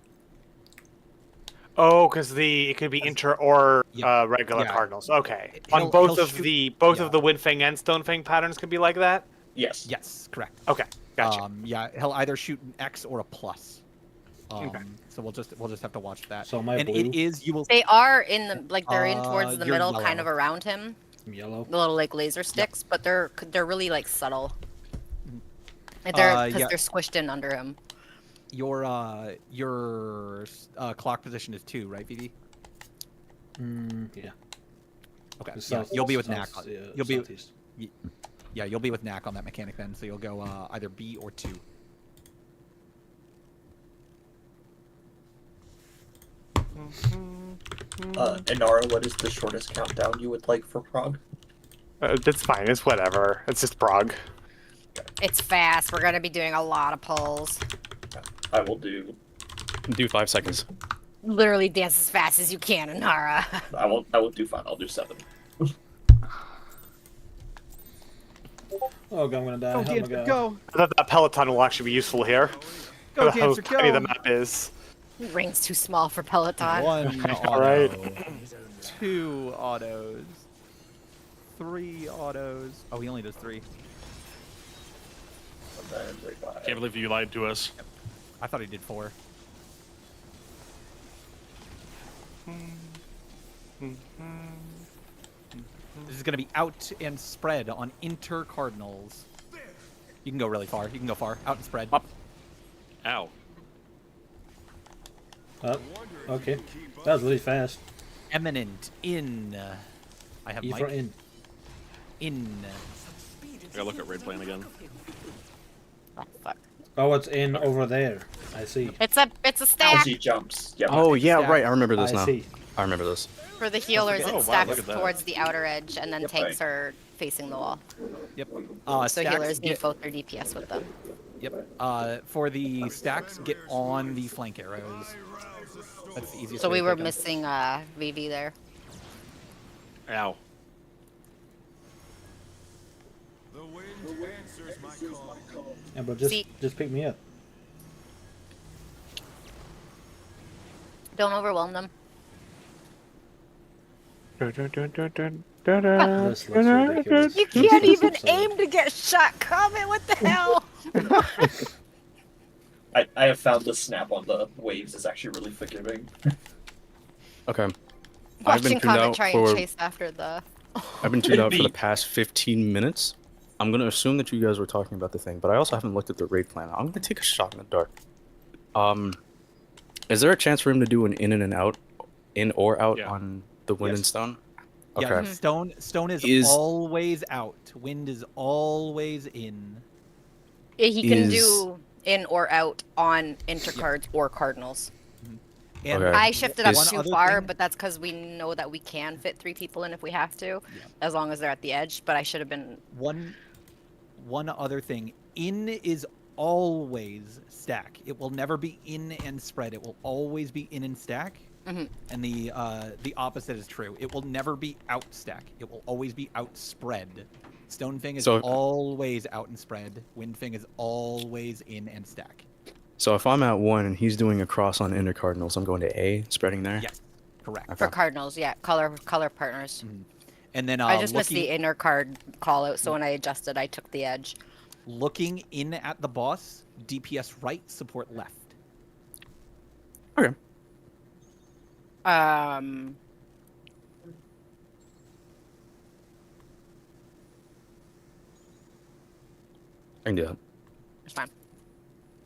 Oh, because it could be inter or Yeah. regular Yeah. cardinals. Okay. He'll- On both he'll of shoot- the yeah. Windfang and Stonefang patterns could be like that. Yes. Yes, correct. Okay, gotcha. Yeah, he'll either shoot an X or a plus. Okay. So we'll just have to watch that. So my and blue? it is you will They are in the they're in towards the you're middle, kind yellow. of around him. Yellow. The little like laser sticks, but they're really like subtle. Like, Yeah. they're squished in under him. your clock position is 2, right, VD? Yeah. Okay. The Yeah, you'll be with south- Knack. yeah, You'll be southeast. yeah, you'll be with Knack on that mechanic then. So you'll go either B or 2. Inara, what is the shortest countdown you would like for Prague? It's fine. It's whatever. It's just Prague. It's fast. We're gonna be doing a lot of pulls. I will do. Do 5 seconds. Literally dance as fast as you can, Inara. I will do 5. I'll do 7. Oh, God, I'm gonna die. Go, Oh, my Dancer, God. go! I thought that Peloton will actually be useful here. Go, How Dancer, tiny the go! map is. Ring's too small for Peloton. 1 auto. Alright. 2 autos. 3 autos. Oh, he only does 3. Can't believe you lied to us. I thought he did 4. This is going to be out and spread on inter cardinals. You can go really far. You can go far. Out and spread. Up. Ow. Oh, okay. That was really fast. Eminent in. I have E Mike. for in. In. I gotta look at raid plan again. Oh, fuck. Oh, it's in over there. I see. It's a As stack he jumps. Yep. Oh yeah, Stack. right. I remember this I now. see. I remember this. for the healers. Oh, wow, It stacks look at that. towards the outer edge, and then Yep, tanks right. are facing the wall. Yep. So Stacks healers need get, both their DPS with them. Yep. For the stacks, get on the flank arrows. That's the easiest. So way we to were take 'em. missing VV there. Ow. Yeah, but just See- pick me up. Don't overwhelm them. This looks ridiculous. You can't even aim to get shot. Comment, what the hell? I have found the snap on the waves is actually really forgiving. Okay. I've been Watching tuned Comment out try for and chase after the. I've been tuned out for the Indeed. past 15 minutes. I'm gonna assume that you guys were talking about the thing, but I also haven't looked at the raid plan. I'm gonna take a shot in the dark. Is there a chance for him to do an in and an out, in or out Yeah. on the wind and Yes. stone? Yeah, Okay. stone is, Is- always out. Wind is always in. He can Is- do in or out on intercards or cardinals. And Okay. I shifted up Is- too One other far, thing- but that's because we know that we can fit 3 people in if we have to, as long as they're at the edge. But I should have been. One other thing. In is always stack. It will never be in and spread. It will always be in and stack. Mhm. And the opposite is true. It will never be out stack. It will always be out spread. Stonefang is So- always out and spread. Windfang is always in and stack. So if I'm at 1 and he's doing a cross on inner cardinals, I'm going to A, spreading there. Yes, correct. For Okay. cardinals, yeah, color partners. And then I just missed looking, the inner card call out, so when I adjusted, I took the edge. looking in at the boss, DPS right, support left. Okay. I can do that. It's fine.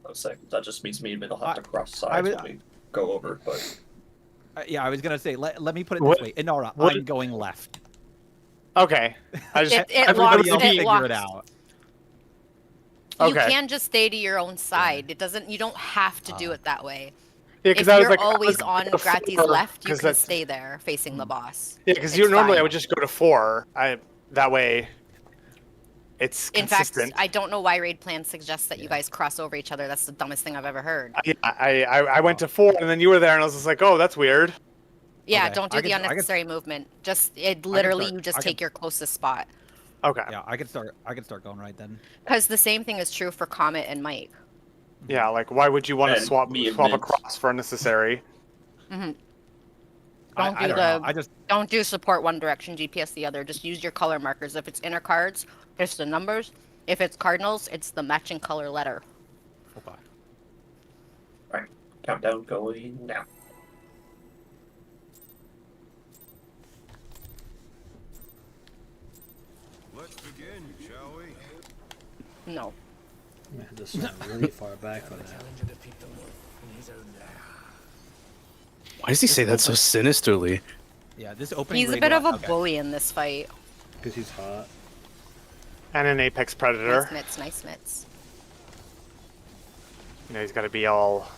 I was saying that just means me and Min will have to cross I sides would- when we go over. But Yeah, I was gonna say. Let me put it What- this way. Inara, what- I'm going left. Okay. I just It Everybody locks- else it figure locks. it out. You Okay. can just stay to your own side. It doesn't. You don't have to do it that way. Yeah, If because I was you're like, I was always gonna on go Grati's 4, left, you 'cause can that's- stay there facing the boss. Yeah, because It's normally I fine. would just go to 4. That way, it's In fact, consistent. I don't know why raid plan suggests that you guys cross over each other. That's the dumbest thing I've ever heard. Yeah, I went to 4, and then you were there, and I was just like, oh, that's weird. Yeah, Okay, don't do I the could- unnecessary movement. Just literally, start- you just I take could- your closest spot. Okay. Yeah, I could start going right then. Because the same thing is true for Comet and Mike. Yeah, like why would you want to And swap me and swap Mint. across for unnecessary? Don't I do don't the know. I just don't do support one direction, GPS the other. Just use your color markers. If it's inner cards, it's the numbers. If it's cardinals, it's the matching color letter. okay. Alright, countdown going now. Let's begin, shall we? No. Man, this is really far back for that. Why does he say that so sinisterly? Yeah, this opening. He's a raid bit of a okay. bully in this fight. Because he's hot. And an apex predator. Nice mitts, nice mitts. You know, he's got to be all,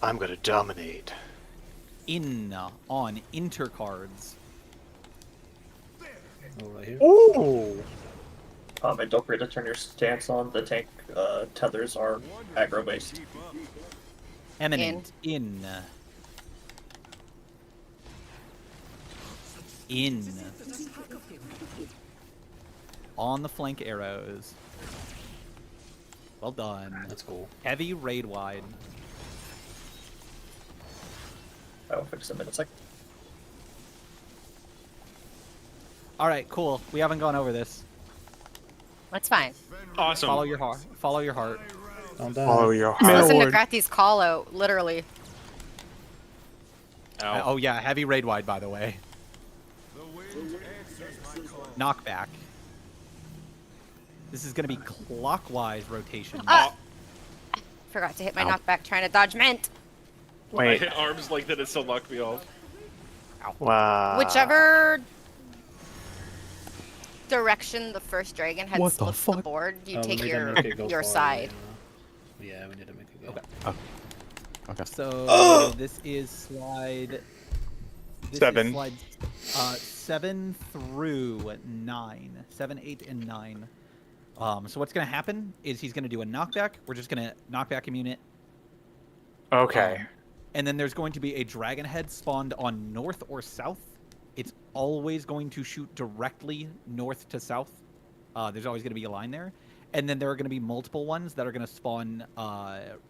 I'm gonna dominate. On intercards. Oh, right here. Ooh. And don't forget to turn your stance on. The tank tethers are aggro based. Eminent in on the flank arrows. Well done. That's cool. Heavy raid wide. I will fix them in a sec. All right, cool. We haven't gone over this. That's fine. Awesome. Follow your heart. Follow your heart. Calm down. Follow your Just heart. listen to Lord. Grati's call out, literally. Ow. Oh yeah, heavy raid wide by the way. The wind answers my call. Knockback. This is gonna be clockwise rotation. Forgot to hit my Ow. knockback trying to dodge mint. I Wait. hit arms like that, it still knocked me off. Wow. Whichever direction the first dragon had What the flipped the fuck? board, you Oh, we take need to your make it go your far, side. Yeah, we need to make it go. Okay. Okay. So this is slide. This 7. Is slide 7 through 9. 7, 8, and 9. So what's gonna happen is he's gonna do a knockback. We're just gonna knockback immune it. Okay. And then there's going to be a dragon head spawned on north or south. It's always going to shoot directly north to south. There's always going to be a line there. And then there are going to be multiple ones that are going to spawn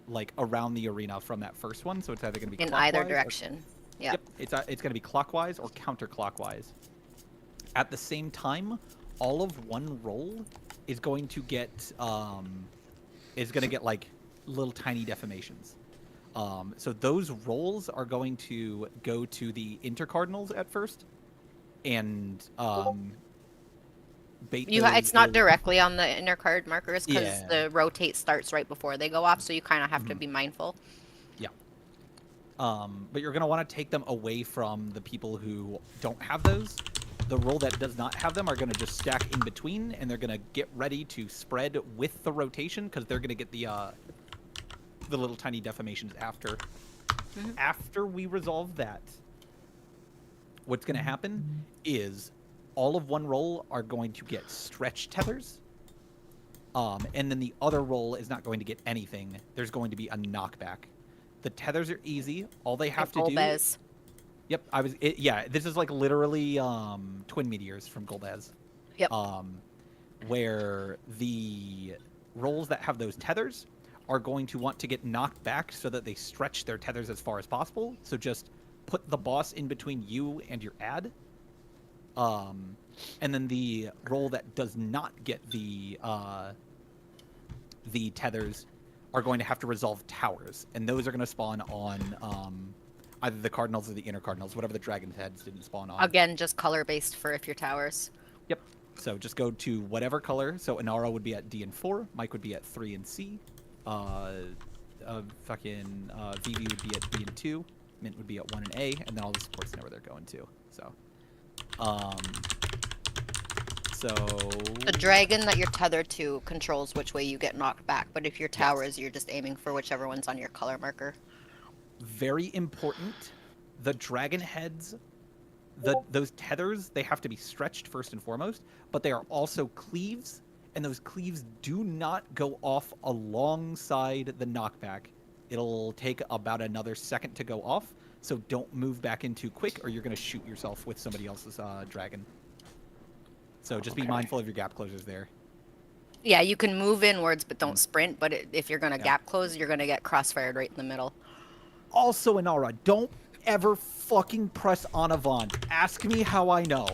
like around the arena from that first one. So it's either going to be In either clockwise or- direction. Yeah. Yep, it's going to be clockwise or counterclockwise. At the same time, all of one roll is going to get like little tiny deformations. So those rolls are going to go to the intercardinals at first, and bait It's not those- directly on the inner card markers because Yeah. the rotate starts right before they go off, so you kind of have to Mhm. be mindful. But you're going to want to take them away from the people who don't have those. The roll that does not have them are going to just stack in between, and they're going to get ready to spread with the rotation because they're going to get the little tiny deformations after. Mhm. After we resolve that, what's going to happen is all of one roll are going to get stretch tethers. And then the other roll is not going to get anything. There's going to be a knockback. The tethers are easy. All they have to do. Golbez. Yep, yeah, this is like literally Twin Meteors from Golbez. Yep. Where the rolls that have those tethers are going to want to get knocked back so that they stretch their tethers as far as possible. So just put the boss in between you and your ad. And then the roll that does not get the tethers are going to have to resolve towers, and those are going to spawn on either the cardinals or the inner cardinals, whatever the dragon heads didn't spawn on. Again, just color based for if your towers. Yep. So just go to whatever color. So Inara would be at D and 4, Mike would be at 3 and C, Vivi would be at B and 2, Mint would be at 1 and A, and then all the supports know where they're going to. So, The dragon that you're tethered to controls which way you get knocked back, but if your towers, you're just aiming for whichever one's on your color marker. very important. The dragon heads, those tethers, they have to be stretched first and foremost, but they are also cleaves, and those cleaves do not go off alongside the knockback. It'll take about another second to go off, so don't move back in too quick, or you're going to shoot yourself with somebody else's dragon. So just be mindful of your gap closures there. Yeah, you can move inwards, but don't sprint. But if you're gonna Yeah. gap close, you're gonna get crossfired right in the middle. Also, Inara, don't ever fucking press Anavon. Ask me how I know.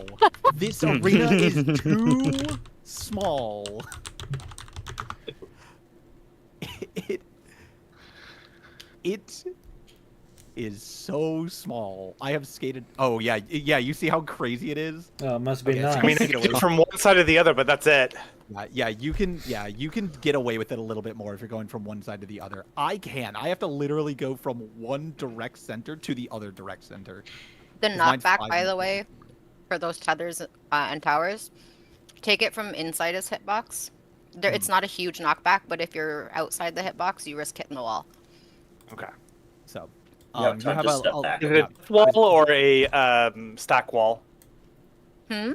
This arena is too small. It is so small. I have skated. Oh yeah, yeah. You see how crazy it is? Oh, it must be Okay, nice. so I mean, Take it away. it's from one side to the other, but that's it. Yeah, you can. Yeah, you can get away with it a little bit more if you're going from one side to the other. I can. I have to literally go from one direct center to the other direct center. The 'Cause mine's knockback, 5 by the meters. way, for those tethers and towers, take it from inside his hitbox. It's not a huge knockback, but if you're outside the hitbox, you risk hitting the wall. Okay. So, You have time to step back. Is it a death wall or a stack wall? Hmm?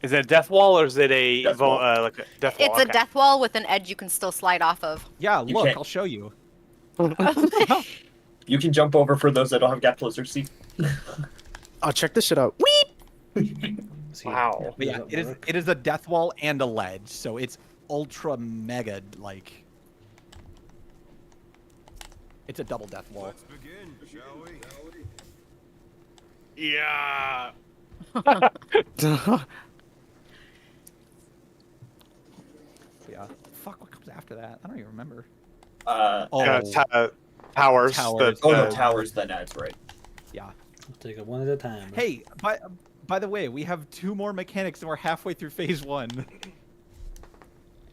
Is it a death wall or is it a Death wall. like a death wall? It's a death wall with an edge you can still slide off of. yeah, You look, can't- I'll show you. You can jump over for those that don't have gap closers. See? Oh, check this shit out. See, Wow. But yeah, does it is. work? It is a death wall and a ledge, so it's ultra mega like. It's a double death wall. Let's begin, shall we? Yeah. Yeah. Fuck, what comes after that? I don't even remember. Oh Towers. Towers. no, the- towers then adds, right? Yeah. We'll take it one at a time. Hey, by the way, we have 2 more mechanics and we're halfway through phase 1.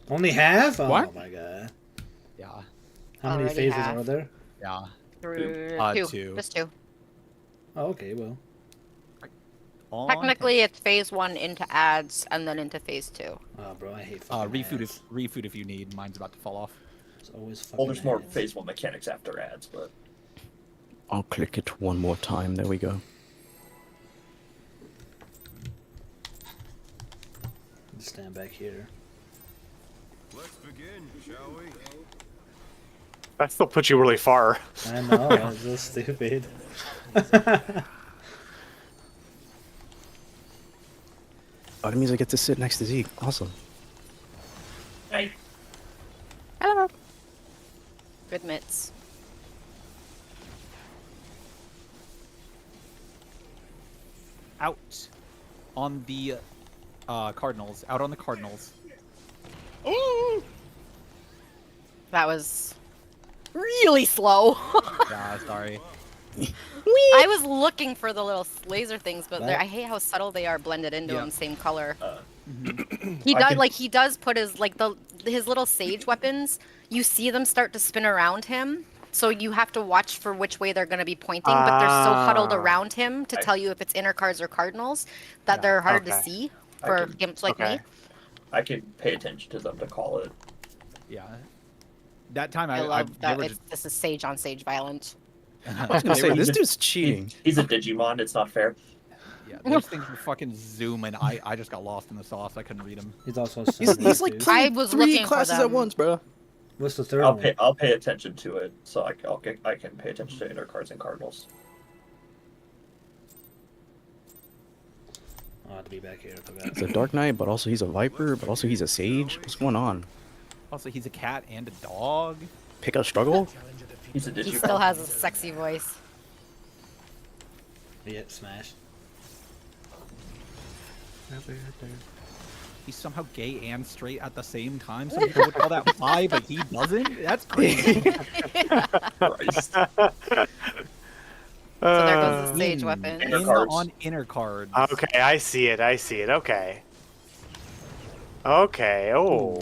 Only half? Oh What? my god. Yeah. How many Already phases half. are there? Yeah. Two. Two. Just two. Oh, okay, well. On Technically, it's phase 1 into ads and then into phase 2. Oh, bro, I hate fucking refood ads. if you need. Mine's about to fall off. It's always fucking Well, there's more ads. phase 1 mechanics after ads, but I'll click it one more time. There we go. Stand back here. Let's begin, shall we? That still puts you really far. I know, that's so stupid. Oh, that means I get to sit next to Zeke. Awesome. hey, Hello. Good mitts. Out on the Cardinals. Out on the Cardinals. That was really slow. Yeah, sorry. I was looking for the little laser things, but That- I hate how subtle they are blended into Yeah. him, same color. Mhm. He I does can- he does put his little sage weapons. You see them start to spin around him, so you have to watch for which way they're going to be pointing. But they're so huddled Ah. around him to I- tell you if it's inner cards or cardinals that Yeah, they're hard to okay. see I for can- gimps like okay. me. I can pay attention to them to call it. Yeah. That time I love they that. were This is sage on sage violence. I was gonna they say were- this a- dude's cheating. He's a Digimon. It's not fair. Yeah, those things were fucking zooming. I just got lost in the sauce. I couldn't read them. He's also He's Sunday, like too. playing I was three looking for classes at them. once, bro. What's the third one? I'll pay attention to it, so I can pay attention to inner cards and cardinals. Oh, I have to be back here. I forgot. He's a Dark Knight, but also he's a Viper, but also he's a Sage. What's going on? Also, he's a cat and a dog. Pick a struggle? He's a Digimon. He still has a sexy voice. Yeah, smash. He's somehow gay and straight at the same time. Some people would call that bi, but he doesn't. That's crazy. Christ. So there goes the Hmm. sage weapon. Inner In cards. on inner cards. Okay, I see it. Okay. Okay. Oh.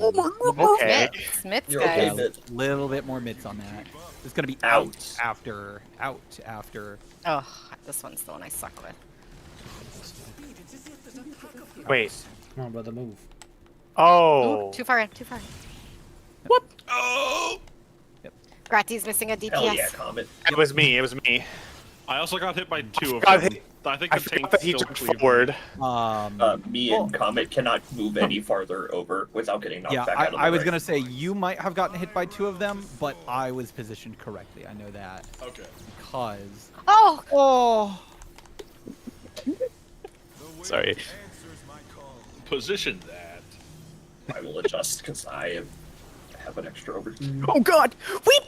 Okay. Smith's You're guys. okay, Yeah, Mitch. a little bit more mitts on that. It's gonna be Out. after. Oh, this one's the one I suck with. Wait. Come on, brother, move. Oh. Ooh, too far in. Oh! Grab Grati's missing a DPS. Hell yeah, Comet. It was me. It was me. I also got hit by 2 of got them. hit. I think I the forgot tank that he still jumped cleaved me. forward. Me and Comet cannot move any farther over without getting knocked Yeah, back out of the I was ring. gonna say you might have gotten hit by 2 of them, but I was positioned correctly. I know that Okay. because. Oh, Oh. The wind Sorry. answers my call. Position that. I will adjust because I have an extra overheat. Oh God! Wait.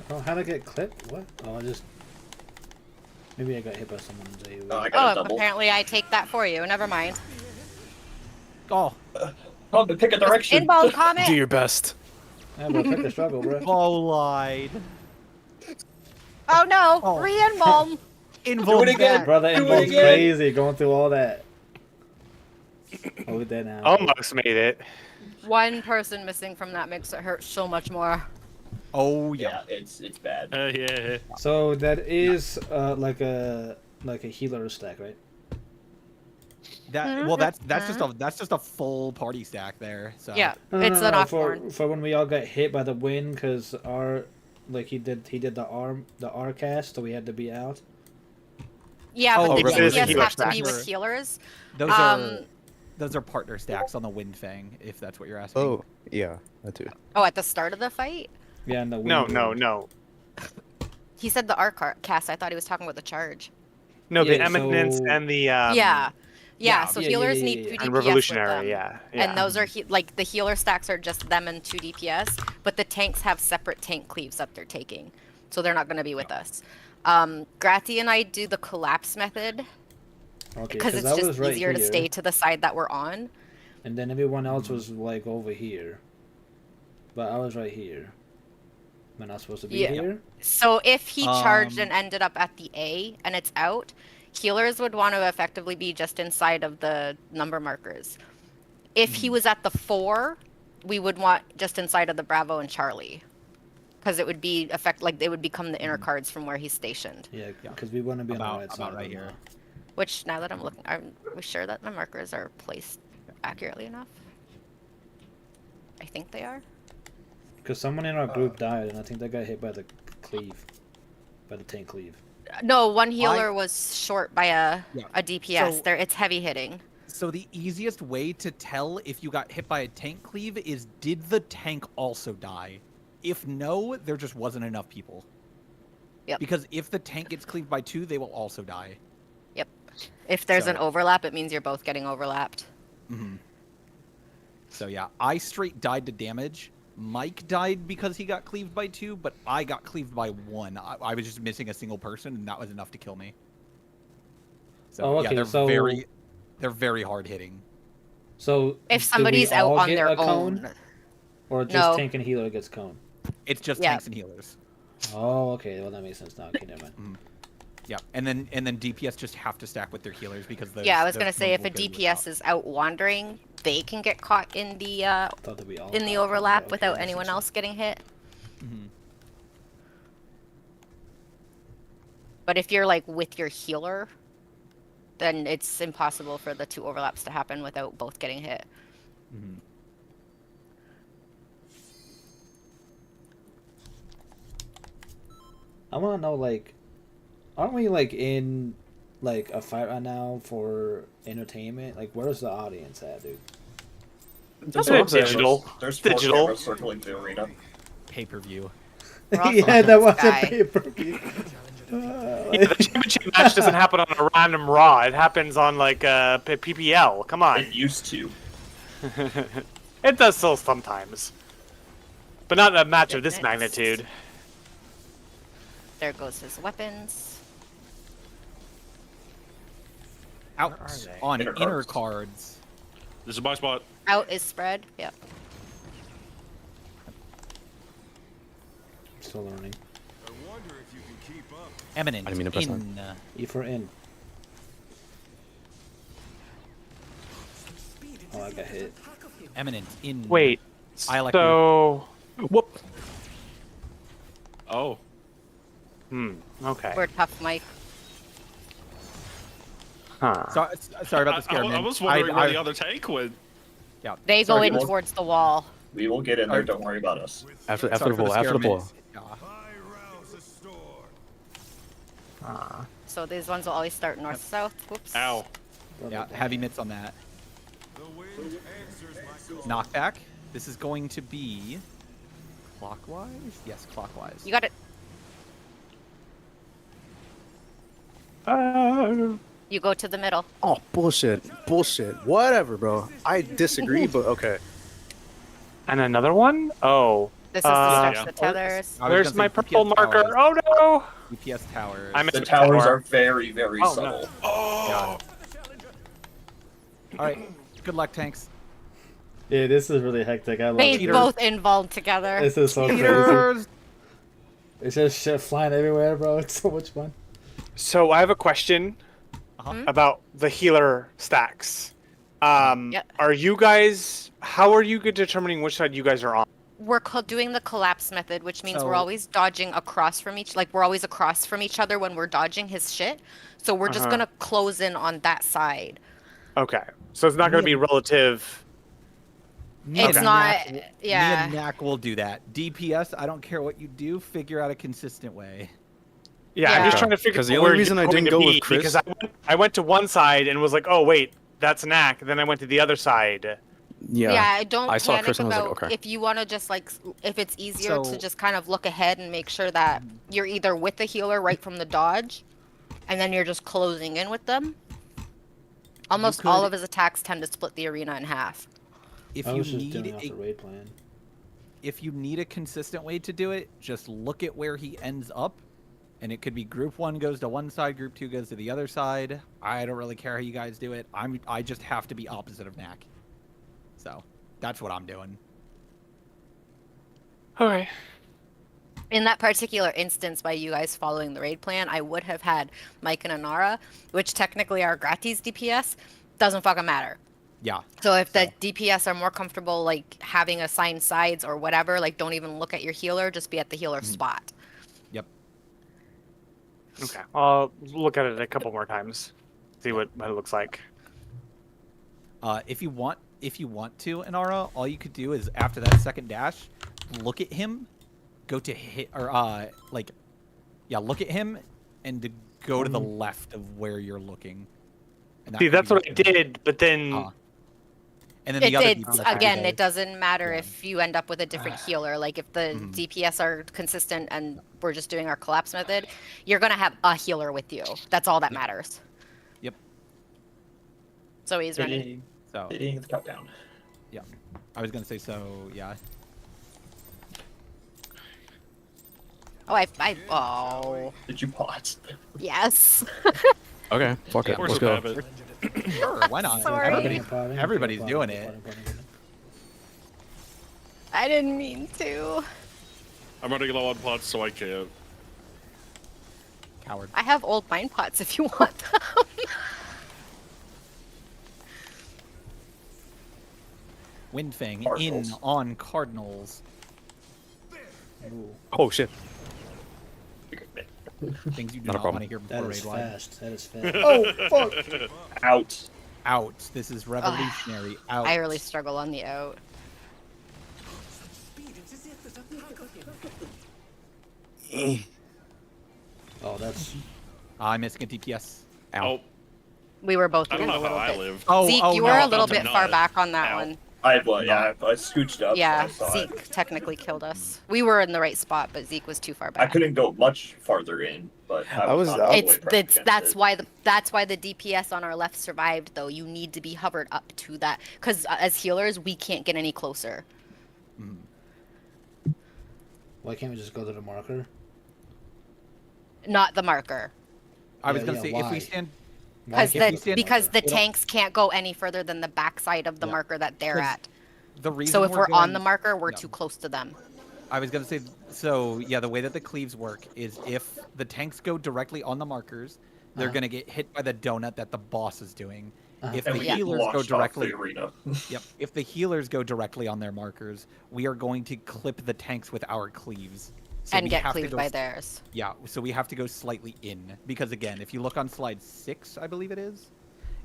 Oh, how'd I get clipped? What? Oh, I just. Maybe I got hit by someone's AoE. I got a oh! double. Apparently, I take that for you. Never mind. Oh. Comet, pick a direction. Inbound Comet. Do your best. Yeah, bro, pick the struggle, bro. Lied. Oh no! Oh. Re-involve. Invuln again. back. Brother, Do it involves again. crazy going through all that. Oh, we dead now. Almost made it. One person missing from that makes it hurt so much more. Oh yeah. Yeah, it's bad. Yeah. So that is like a healer stack, right? That well, that's just a full party stack there. So Yeah, No, it's an for Oxborn. for when we all got hit by the wind, because our he did the R cast, so we had to be out. Yeah, Oh, but the Revolution DPS healer have to be stack. with healers. Those are partner stacks on the wind fang, if that's what you're asking. Oh yeah, that too. Oh, at the start of the fight? Yeah, and the wind No, ward. no. He said the arc cast. I thought he was talking about the charge. No, the Yeah, Eminence so- and the yeah. yeah, So yeah, healers yeah, need yeah, 2 yeah. DPS and with Revolutionary, them. yeah. And those are like the healer stacks are just them and 2 DPS, but the tanks have separate tank cleaves that they're taking, so they're not going to be with us. Grati and I do the collapse method Okay, because it's I was just right easier to here, stay to the side that we're on. and then everyone else was like over here, but I was right here. Am I not supposed to be Yeah. here? So if he charged Um, and ended up at the A and it's out, healers would want to effectively be just inside of the number markers. If he was at the 4, we would want just inside of the Bravo and Charlie, because it would be they would become the inner cards from where he's stationed. Yeah, because we want to be on About- the right about side right of here. them. Which now that I'm looking, are we sure that the markers are placed accurately enough? I think they are. Because someone in our group died, and I think they got hit by the cleave, by the tank cleave. No, one healer was short by a DPS. So- There, it's heavy hitting. So the easiest way to tell if you got hit by a tank cleave is, did the tank also die? If no, there just wasn't enough people. Yep. Because if the tank gets cleaved by 2, they will also die. Yep. If there's an So- overlap, it means you're both getting overlapped. Mm-hmm. So yeah, I straight died to damage. Mike died because he got cleaved by 2, but I got cleaved by 1. I was just missing a single person, and that was enough to kill me. So Oh, yeah, okay, they're so- very hard hitting. So If do somebody's we out all on get their a cone, own. or just No. tank and healer gets cone? It's just Yeah. tanks and healers. Oh, okay. Well, that makes sense now. Okay, never mind. Yeah, and then DPS just have to stack with their healers because those, Yeah, I was gonna those say if a movable good DPS without. is out wandering, they can get caught in the Thought that we all in the got overlap cone, but okay, without that makes anyone sense. else getting hit. Mhm. But if you're like with your healer, then it's impossible for the 2 overlaps to happen without both getting hit. Mhm. I want to know, like, aren't we like in like a fight right now for entertainment? Like, where's the audience at, dude? That's Four what I'm saying. Digital. There's 4 Digital. cameras circling the arena. Pay-per-view. We're also yeah, on that this was guy. a pay-per-view. Yeah, the championship match doesn't happen on a random Raw. It happens on like PPL. Come on. It used to. It does so sometimes, but not a match of this Next. magnitude. There goes his weapons. Out are they? on Inner inner cards. cards. This is my spot. Out is spread. Yep. Still learning. I wonder if you can keep up. Eminent. I didn't mean to press in. E for in. Oh, I got hit. Eminent in. Wait. I like So. Whoop. Oh. Okay. We're tough, Mike. Huh. Sorry about the scare. I man. was wondering where I- the other tank went. Yeah. They Sorry, go in people. towards the wall. We will get in there. Don't worry about us. After Sorry the for ball. After the scare, ball. man. Yeah. I rouse the storm. So these ones will always start north-south. Whoops. Ow. Yeah, heavy mitts on that. The wind answers my call. Knockback. This is going to be clockwise. Yes, clockwise. You got it. You go to the middle. Oh, bullshit. Bullshit. Whatever, bro. I disagree, but okay. And another one? Oh. This is to Uh, stretch the tethers. I was Where's gonna my say purple DPS marker? towers. Oh no! DPS towers. I'm The in towers tower. are very, very Oh, no. subtle. All right. Good luck, tanks. Yeah, this is really hectic. I love They it. both involved together. This is so crazy. Cheaters! It's just shit flying everywhere, bro. It's so much fun. So I have a question Uh-huh. about the healer stacks. Yeah. Are you guys? How are you determining which side you guys are on? We're doing the collapse method, which means we're So- always dodging across from we're always across from each other when we're dodging his shit. So we're just Uh-huh. gonna close in on that side. Okay, so it's not going to be relative. Me It's and not- Knack will- yeah. Me and Knack will do that. DPS, I don't care what you do, figure out a consistent way. Yeah, I'm Yeah. just trying to figure 'Cause out the only where reason you're I didn't going to go with be, Chris- because I went to one side and was like, oh wait, that's Knack. Then I went to the other side. Yeah, don't I saw panic Chris and I was about like, okay. if you want to just if it's easier So- to just kind of look ahead and make sure that you're either with the healer right from the dodge, and then you're just closing in with them. Almost all could- of his attacks tend to split the arena in half. If I you was just need doing off a the raid plan. if you need a consistent way to do it, just look at where he ends up. And it could be group 1 goes to one side, group 2 goes to the other side. I don't really care how you guys do it. I just have to be opposite of Knack. So, that's what I'm doing. Okay. In that particular instance, by you guys following the raid plan, I would have had Mike and Anara, which technically are gratis DPS. Doesn't fucking matter. Yeah. So if the DPS are more comfortable having assigned sides or whatever, don't even look at your healer, just be at the healer spot. Yep. Okay. I'll look at it a couple more times. See what it looks like. If you want to, Inara, all you could do is after that second dash, look at him, go to hit or look at him and to go to the left of where you're looking. And that See, could that's be what I good. did, but then And then the other DPS Again, okay. it doesn't matter Yeah. if you end up with a different healer. If the DPS are consistent and we're just doing our collapse method, you're gonna have a healer with you. That's all that matters. Yep. So he's running. Hitting, So hitting the countdown. I was gonna say so. Yeah. Oh, Did you pause? yes. Okay, fuck it. Of course Let's we go. have it. Sure. Why not? Sorry. Everybody's doing it. I didn't mean to. I'm running low on pots, so I can't. Coward. I have old mine pots if you want them. Windfang in Cardinals. on Cardinals. Oh shit. Things you do Not a not problem. want to hear before That raid is one. fast. That is fast. Oh, fuck. Out. Out. This is revolutionary. Out. I really struggle on the out. Oh, that's. I'm missing a DPS. Oh, We were both I don't a know little how I bit. live. Oh, Zeke, oh, you no, were a no, little no, bit no. far back on that Ow. one. I scooched up. Yeah, so I saw it. Zeke technically killed us. We were in the right spot, but Zeke was too far back. I couldn't go much farther in, but I was. I was- not all the It's way pressed against that's why the DPS on our left survived though. You need to be hovered up to that because as healers we can't get any closer. Why can't we just go to the marker? Not the marker I was Yeah, gonna yeah, say if why? we stand. Why because can't we the go to the because the marker? tanks can't go any further than the backside of the Yeah. marker that they're 'Cause at. The reason So if we're on going- the marker, we're Yeah. too close to them. I was gonna say, so yeah, the way that the cleaves work is if the tanks go directly on the markers, they're Uh-huh. gonna get hit by the donut that the boss is doing. Uh-huh. If And the we Yeah. healers go launched off directly, the arena. yep. If the healers go directly on their markers, we are going to clip the tanks with our cleaves. So And we get have to cleaved go by s- theirs. Yeah, so we have to go slightly in because again, if you look on slide 6, I believe it is.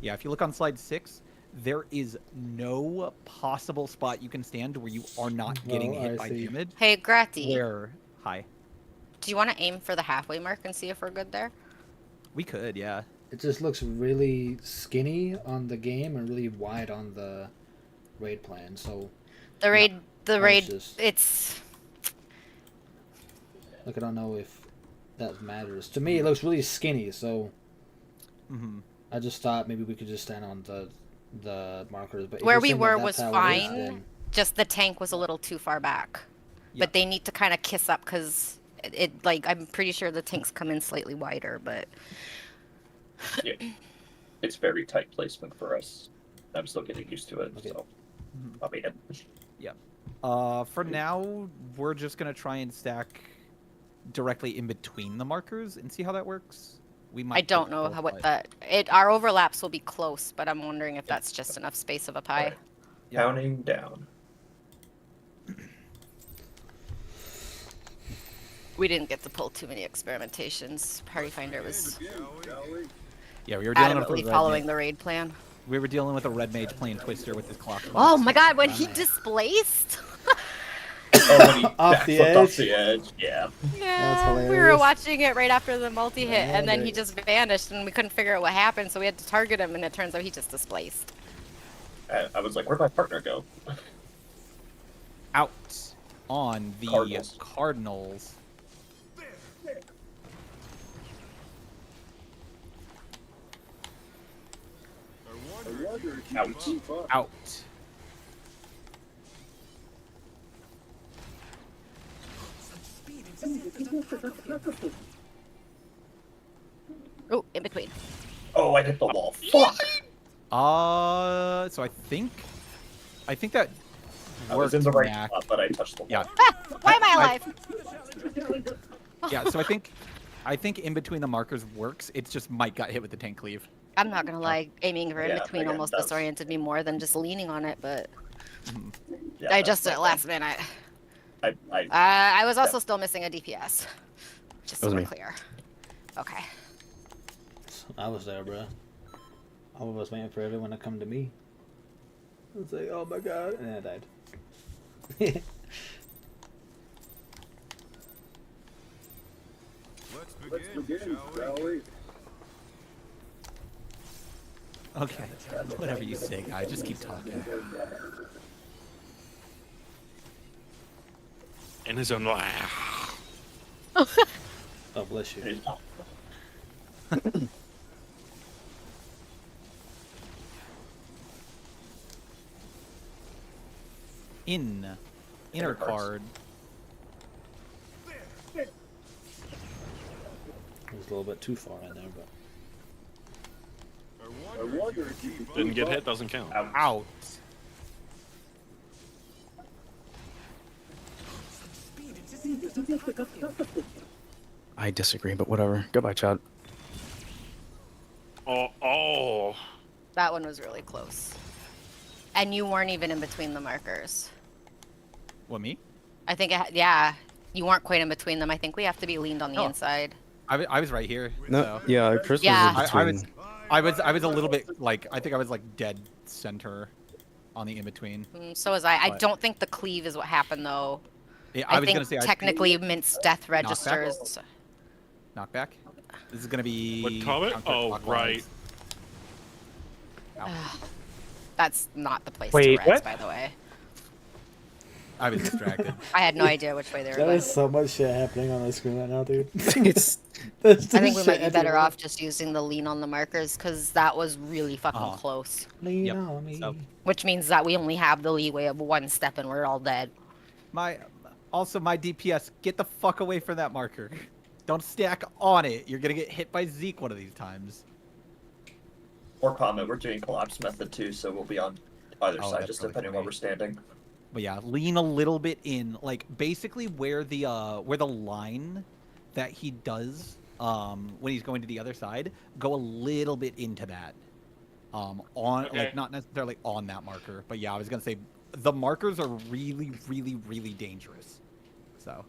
Yeah, if you look on slide 6, there is no possible spot you can stand where you are not getting Well, hit I by see. damage. Hey, Grati. Where, hi. Do you want to aim for the halfway mark and see if we're good there? We could, yeah. It just looks really skinny on the game and really wide on the raid plan. So The raid, just- it's like I don't know if that matters. To me, it looks really skinny. So Mm-hmm. I just thought maybe we could just stand on the markers. But if where you're we saying that were that's was how it is, fine. then- Just the tank was a little too far back. Yeah. But they need to kind of kiss up because it like I'm pretty sure the tanks come in slightly wider, but Yeah. It's very tight placement for us. I'm still getting used to it, Okay. so I'll be in. For now, we're just gonna try and stack directly in between the markers and see how that works. We might. I don't take know both, how what but- that our overlaps will be close, but I'm wondering if that's just enough space of a pie. Alright. Yeah. Counting down. We didn't get to pull too many experimentations. Party Finder was Yeah, we were dealing with adamantly a red following mage. the raid plan. We were dealing with a red mage playing Twister with his clock. Oh my god, when Uh, he displaced! Oh, when he Off the backflipped off edge? the edge. Yeah. Yeah, we were hilarious. watching it right after the multi-hit, Yeah, and then he they- just vanished, and we couldn't figure out what happened, so we had to target him, and it turns out he just displaced. I was like, where'd my partner go? Out on the Cardinals. Cardinals. Out. Out. Oh, in between. Oh, I hit the wall. Fuck! So I think that I was worked, in the right Mac. spot, but I touched the wall. Yeah. Ah, why am I alive? Yeah, so I think in between the markers works. It's just Mike got hit with the tank cleave. I'm not gonna lie, aiming for in Yeah, between again, almost that's- disoriented me more than just leaning on it, but Yeah, I that's adjusted my it last thing. minute. I I was also still missing a DPS. Just so That was we're me. clear. Okay. I was there, bro. I was waiting for everyone to come to me. I was like, oh my god, and then I died. Let's begin, shall we? Okay. Whatever you say, guy. Just keep talking. In his own way. Oh, bless you. It's not. Inner Inner cards. card. It was a little bit too far in there, but I wonder if you Didn't get hit, doesn't count. Out. Out. I disagree, but whatever. Goodbye, Chad. Oh. That one was really close. And you weren't even in between the markers. What, me? I think, yeah, you weren't quite in between them. I think we have to be leaned on the Oh. inside. I was right here. No, so. yeah, Chris Yeah. was I in was between. I was a little bit like I think I was like dead center on the in between. So was I. I But- don't think the cleave is what happened, though. Yeah, I, was think gonna say technically Mint's death registers. knockback. This is gonna be. What comment? Oh, counterclockwise. right. That's not the place Wait, to res, what? by the way. I was distracted. I had no idea which way they were there going. is so much shit happening on the screen right now, dude. It's There's I think just we might be shit better everywhere. off just using the lean on the markers because that was really fucking Uh-huh. close. Lean Yep. on me. So- Which means that we only have the leeway of one step and we're all dead. My DPS, get the fuck away from that marker. Don't stack on it. You're gonna get hit by Zeke one of these times. Or comment, we're doing collapse method too, so we'll be on either Oh, side, that's just really depending where great. we're standing. But yeah, lean a little bit in, like basically where the line that he does when he's going to the other side, go a little bit into that. On Okay. like not necessarily on that marker, but yeah, I was gonna say the markers are really, really, really dangerous. So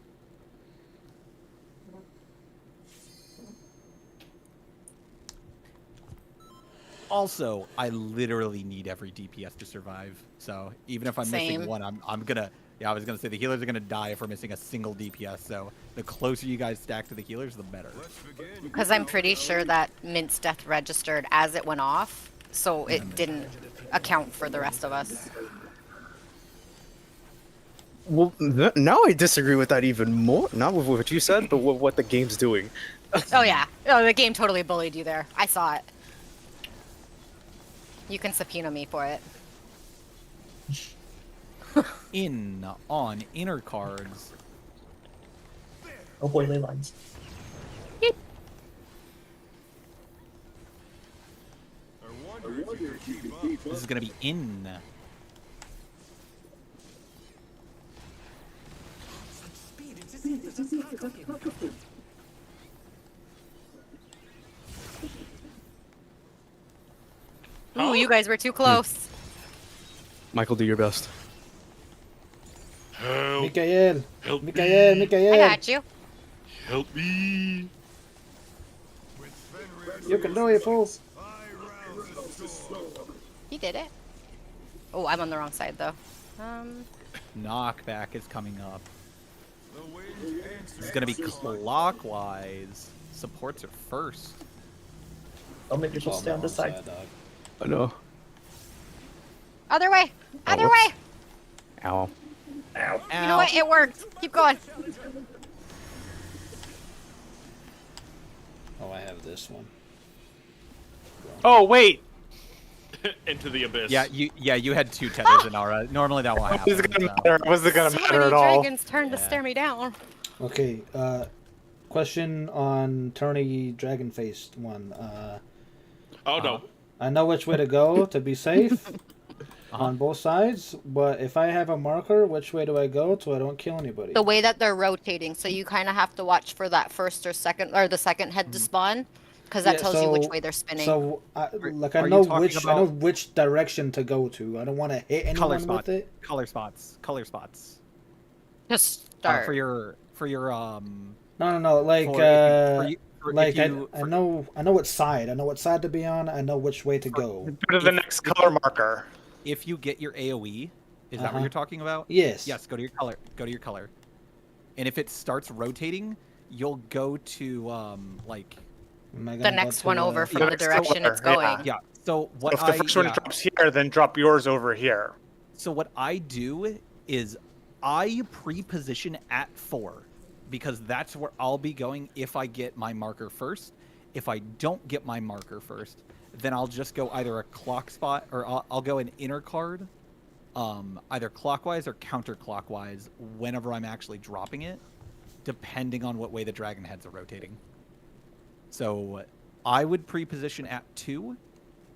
also, I literally need every DPS to survive. So even if I'm Same. missing one, I'm gonna Yeah, I was gonna say the healers are gonna die if we're missing a single DPS. So the closer you guys stack to the healers, the better. Because I'm pretty sure that Mint's death registered as it went off, so it didn't account for the rest of us. Well, now I disagree with that even more. Not with what you said, but with what the game's doing. Oh yeah, oh, the game totally bullied you there. I saw it. You can subpoena me for it. On inner cards. Oh boy, ley lines. This is gonna be in. Ooh, you guys were too close. Michael, do your best. Help! Mikael! Help Mikael! me! Mikael! I got you. Help me! You can do it, fool! He did it. Oh, I'm on the wrong side though. Knockback is coming up. This is gonna be clockwise. Supports are first. I'll make you Oh, stay on no, this side. sad dog. I know. Other way. Other whoops. way. Ow. Ow. You know what? It worked. Keep going. Oh, I have this one. Oh wait, Into the abyss. Yeah, you had 2 tethers in aura. Normally that won't happen. this is gonna so- matter. It wasn't gonna So matter many at all. dragons turned to Yeah. stare me down. Okay, question on Tourney Dragon Faced one. Oh no. I know which way to go to be safe on both sides, but if I have a marker, which way do I go so I don't kill anybody? The way that they're rotating, so you kind of have to watch for that first or second, or the second head to spawn, because that Yeah, tells you which so- way they're spinning. So, I are you know talking which I know about- which direction to go to. I don't want to hit Color anyone spots. with it. Color spots. Color spots. Just start. For your No. Like, for if like you- I know what side. I know what side to be on. I know which way to go. Go to the next color marker. if you get your AoE, is that Uh-huh. what you're talking about? Yes. Yes, go to your color. Go to your color. And if it starts rotating, you'll go to like Am I the gonna go next to, one over from Yeah, the next direction color, it's going. yeah. So what If the first one drops here, then drop yours over here. So what I do is I pre-position at 4 because that's where I'll be going if I get my marker first. If I don't get my marker first, then I'll just go either a clock spot or I'll go an inner card, either clockwise or counterclockwise whenever I'm actually dropping it, depending on what way the dragon heads are rotating. So I would pre-position at 2,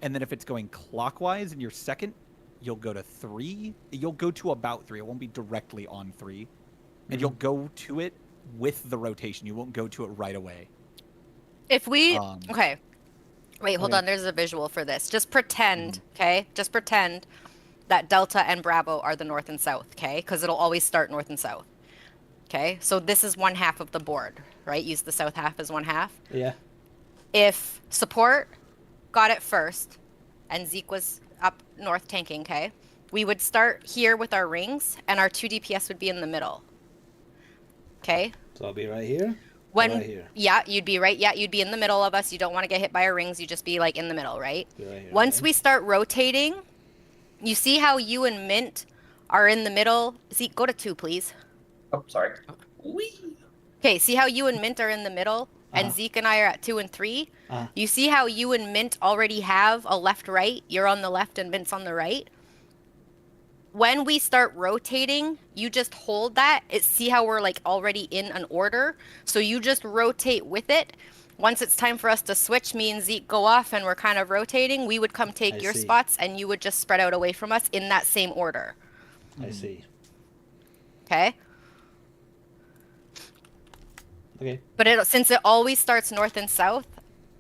and then if it's going clockwise in your second, you'll go to 3. You'll go to about 3. It won't be directly on 3. And you'll go to it with the rotation. You won't go to it right away. If we Um, okay, wait, hold okay. on. There's a visual for this. Just pretend, okay? Just pretend that Delta and Bravo are the north and south, okay? Because it'll always start north and south. Okay, so this is one half of the board, right? Use the south half as one half. Yeah. If support got it first, and Zeke was up north tanking, okay, we would start here with our rings, and our 2 DPS would be in the middle. Okay. So I'll be right here. When Right here. yeah, you'd be right. Yeah, you'd be in the middle of us. You don't want to get hit by our rings. You just be like in the middle, right? Be right here. Once okay? we start rotating, you see how you and Mint are in the middle. Zeke, go to 2, please. Oh, sorry. Whee! Okay, see how you and Mint are in the middle, and Uh-huh. Zeke and I are at 2 and 3. Uh-huh. You see how you and Mint already have a left-right. You're on the left, and Mint's on the right. When we start rotating, you just hold that. See how we're like already in an order. So you just rotate with it. Once it's time for us to switch, me and Zeke go off, and we're kind of rotating. We would come take I your see. spots, and you would just spread out away from us in that same order. I see. Okay. Okay. But since it always starts north and south,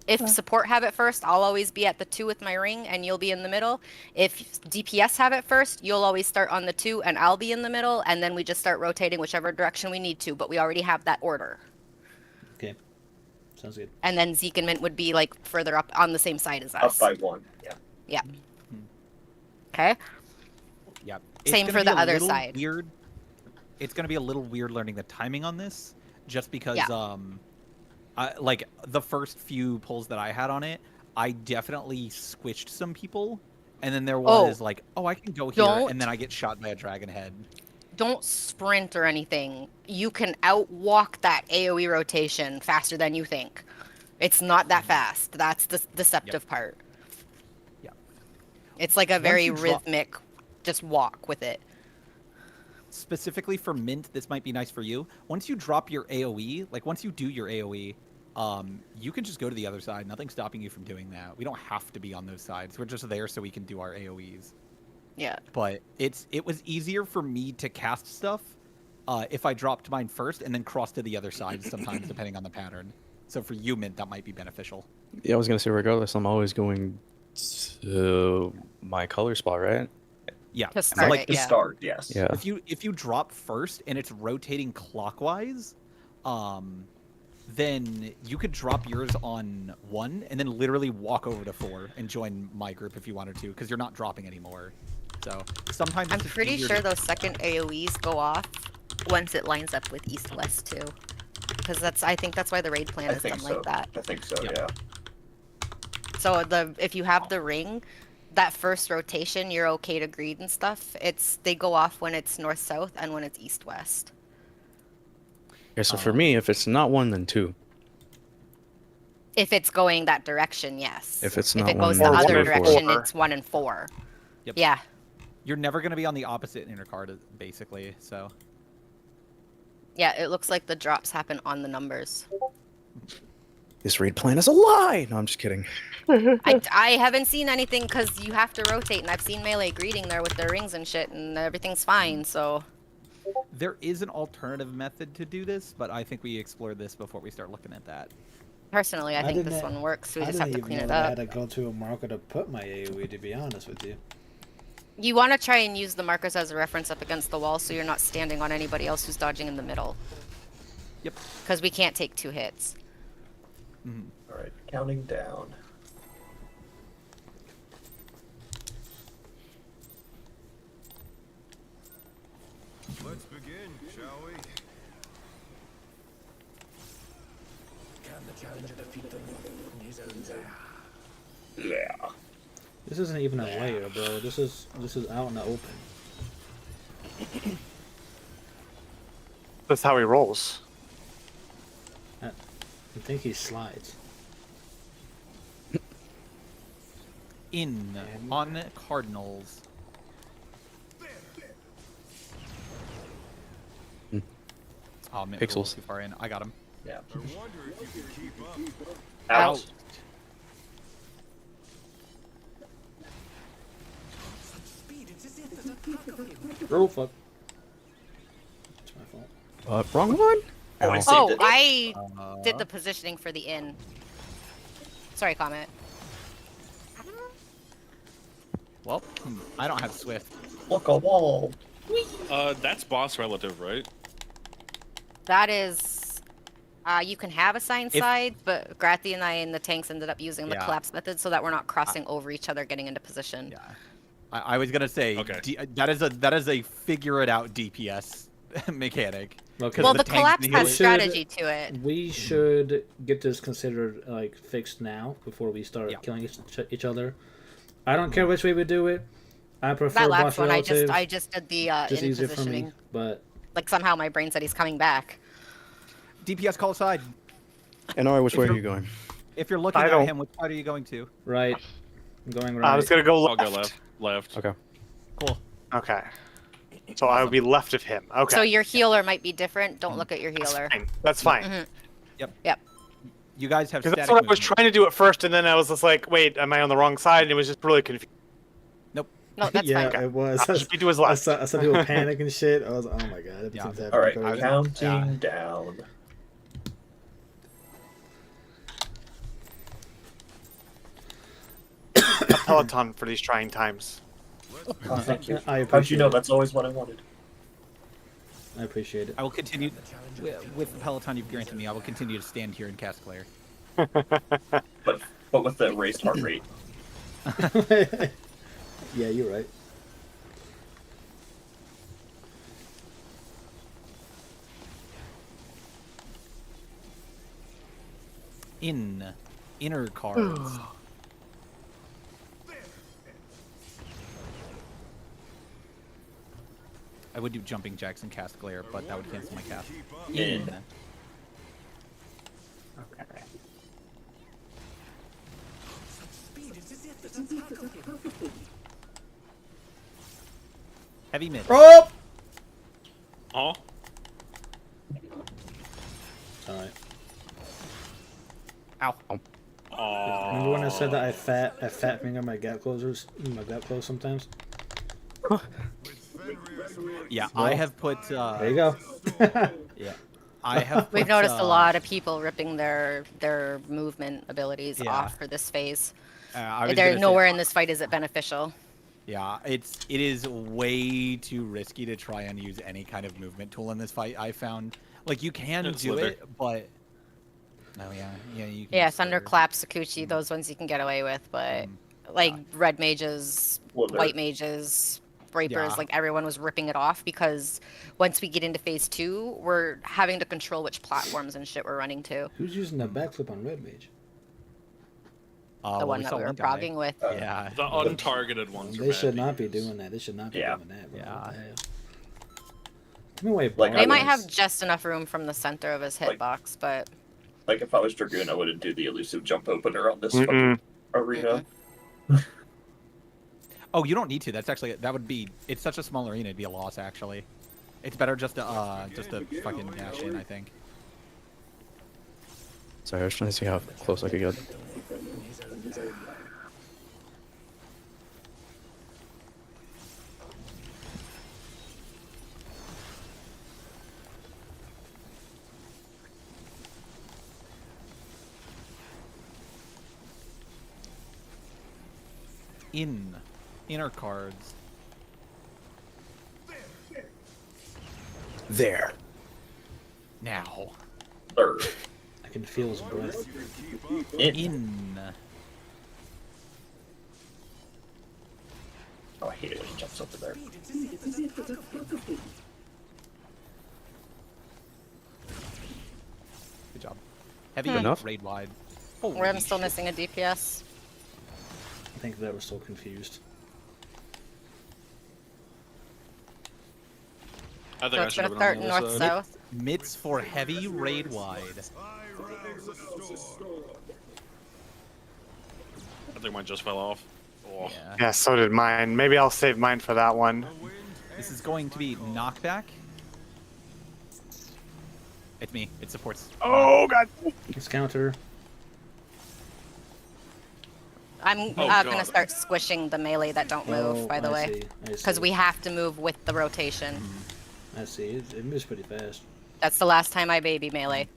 if support have it first, I'll always be at the 2 with my ring, and you'll be in the middle. If DPS have it first, you'll always start on the 2, and I'll be in the middle, and then we just start rotating whichever direction we need to. But we already have that order. Okay. Sounds good. And then Zeke and Mint would be like further up on the same side as Up us. by 1. Yeah. Yeah. Okay. Yeah. Same gonna for be the a other little side. Weird. it's going to be a little weird learning the timing on this, just because Yeah. like the first few pulls that I had on it, I definitely squished some people, and then there was like, oh, I can go here, Don't. and then I get shot by a dragon head. Don't sprint or anything. You can outwalk that AoE rotation faster than you think. It's not that fast. That's the deceptive part. Yeah. It's like a very you drop- rhythmic, just walk with it. Specifically for Mint, this might be nice for you. Once you drop your AoE, like once you do your AoE, you can just go to the other side. Nothing's stopping you from doing that. We don't have to be on those sides. We're just there so we can do our AoEs. Yeah. But it was easier for me to cast stuff if I dropped mine first and then crossed to the other side sometimes, depending on the pattern. So for you, Mint, that might be beneficial. Yeah, I was gonna say regardless, I'm always going to my color spot, right? Yeah. To So start like it, To yeah. start, yes. Yeah. if you drop first and it's rotating clockwise, then you could drop yours on 1 and then literally walk over to 4 and join my group if you wanted to, because you're not dropping anymore. So sometimes I'm it's just pretty easier sure to- those second AoEs go off once it lines up with East-West too. Because I think that's why the raid plan I is think done so. like that. I think so, Yep. yeah. So if you have the ring, that first rotation you're okay to greed and stuff. They go off when it's north-south and when it's east-west. Yeah, so for me, if it's not 1, then 2. If it's going that direction, yes. If it's if not it goes one, the then other 2 or 4. direction, it's 1 and 4. Yep. Yeah. You're never going to be on the opposite inner card, basically. So Yeah, it looks like the drops happen on the numbers. This raid plan is a lie! No, I'm just kidding. I haven't seen anything because you have to rotate, and I've seen melee greeting there with their rings and shit, and everything's fine. So there is an alternative method to do this, but I think we explore this before we start looking at that. personally, I think didn't this know- one works. We I just didn't have to even clean know it that I up. had to go to a marker to put my AoE, to be honest with you. You want to try and use the markers as a reference up against the wall, so you're not standing on anybody else who's dodging in the middle. Yep. Because we can't take 2 hits. All right, counting down. Let's begin, shall we? Yeah. This isn't even a layer, bro. This is out in the open. That's how he rolls. I think he slides. On Cardinals. Oh, man, Pixels. Too far in. I got him. Yeah. I wonder if you can keep up. Out. Oh fuck. It's my fault. Wrong one? Oh, I Ow. saved Oh, it. I did the positioning for the inn. Sorry, Comet. Well, I don't have Swift. Look a wall. That's boss relative, right? That is, you can have assigned If- sides, but Grathi and I and the tanks ended up using the Yeah. collapse method so that we're not crossing over each other, getting into position. Yeah. I was gonna say Okay. that is a figure it out DPS mechanic. Okay. Well, the the tanks collapse need has it. strategy to it. We should get this considered like fixed now before we start Yeah. killing each other. I don't care which way we do it. I prefer That boss last one, relative. I just did the just in easier for me. positioning. But Like somehow my brain said he's coming back. DPS call side. And alright, which If way are you're- you going? If you're looking I at don't- him, which side are you going to? right, I'm going right. I was gonna go I'll left. go left. Left. Okay. Cool. Okay. So I would be left of him. Okay. So your healer might be different. Don't look at your healer. Fine. That's fine. Mhm. Yep. You guys have Because static that's what I was movement. trying to do at first, and then I was just like, wait, am I on the wrong side? And it was just really confusing. No, that's yeah, fine. it was. I'll just be to his I left. saw people panic and shit. I was, oh my god. Yeah. everything's All right, happening. counting down. A Peloton for these trying times. Oh, thank you. I How'd you know? appreciate it. That's always what I wanted. I appreciate it. I will continue with the Peloton you've granted me. I will continue to stand here and cast Claire. But with the raised heart rate. Yeah, you're right. Inner cards. I would do jumping jacks and cast glare, but that would cancel my cast. In. Okay. Heavy mid. Oh! Oh, Alright. Ow. Remember when I said that I fat finger my gap closers, my gap close sometimes? Yeah, Well, I have put. There you go. Yeah, I have. We've put, noticed a lot of people ripping their movement abilities Yeah. off for this phase. I was There gonna say- nowhere in this fight is it beneficial. Yeah, it is way too risky to try and use any kind of movement tool in this fight. I found like you can It's do slither. it, but yeah, you can. Yeah, use slither. Thunderclap, Sakuchi, those ones you can get away with, but like red mages, Slither. white mages, Rapers, Yeah. like everyone was ripping it off because once we get into phase 2, we're having to control which platforms and shit we're running to. Who's using that backflip on Red Mage? The well, one that saw we were one guy. progging with. Yeah, the untargeted ones. They are should bad not be because- doing that. They should not be Yeah. doing that. Bro. Yeah. What the hell? Give me away, Like, They I might was- have just enough room from the center of his Like- hitbox, but Like if I was Dragoon, I wouldn't do the elusive jump opener on this Mm-mm. fucking arena. Oh, you don't need to. That's actually that would be. It's such a small arena. It'd be a loss actually. It's better just to fucking dash in. I think. Sorry, I was trying to see how close I could get. Inner cards. There. Now. Third. I can feel his breath. In. Oh, I hate it when he jumps over there. Good job. Heavy Enough? raid wide. I'm still shit. missing a DPS. I think that was so confused. I think So I it's should gonna have start been on the other side. north-south. Mitts for heavy raid wide. I think mine just fell off. Oh. Yeah. Yeah, so did mine. Maybe I'll save mine for that one. This is going to be knockback. It's me. It supports. Oh god. Let's counter. I'm Oh, gonna God. start squishing the melee that don't move, by the way. I Because see. we have to move with the rotation. I see. It moves pretty fast. That's the last time I baby melee.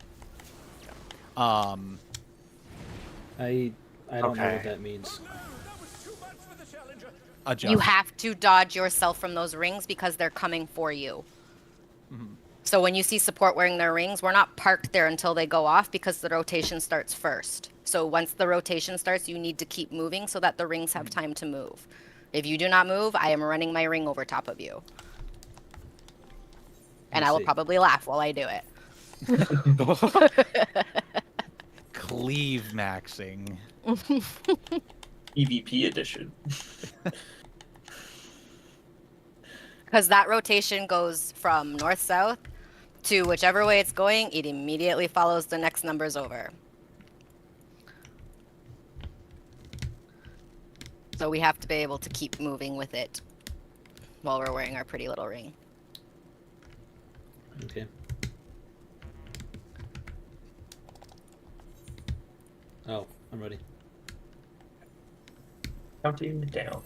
I don't know Okay. what that means. Adjust. You have to dodge yourself from those rings because they're coming for you. Mm-hmm. So when you see support wearing their rings, we're not parked there until they go off because the rotation starts first. So once the rotation starts, you need to keep moving so that the rings have time to move. If you do not move, I am running my ring over top of you. And I I will see. probably laugh while I do it. Cleave maxing. EVP edition. Because that rotation goes from north-south to whichever way it's going, it immediately follows the next numbers over. So we have to be able to keep moving with it while we're wearing our pretty little ring. Okay. Oh, I'm ready. Counting down.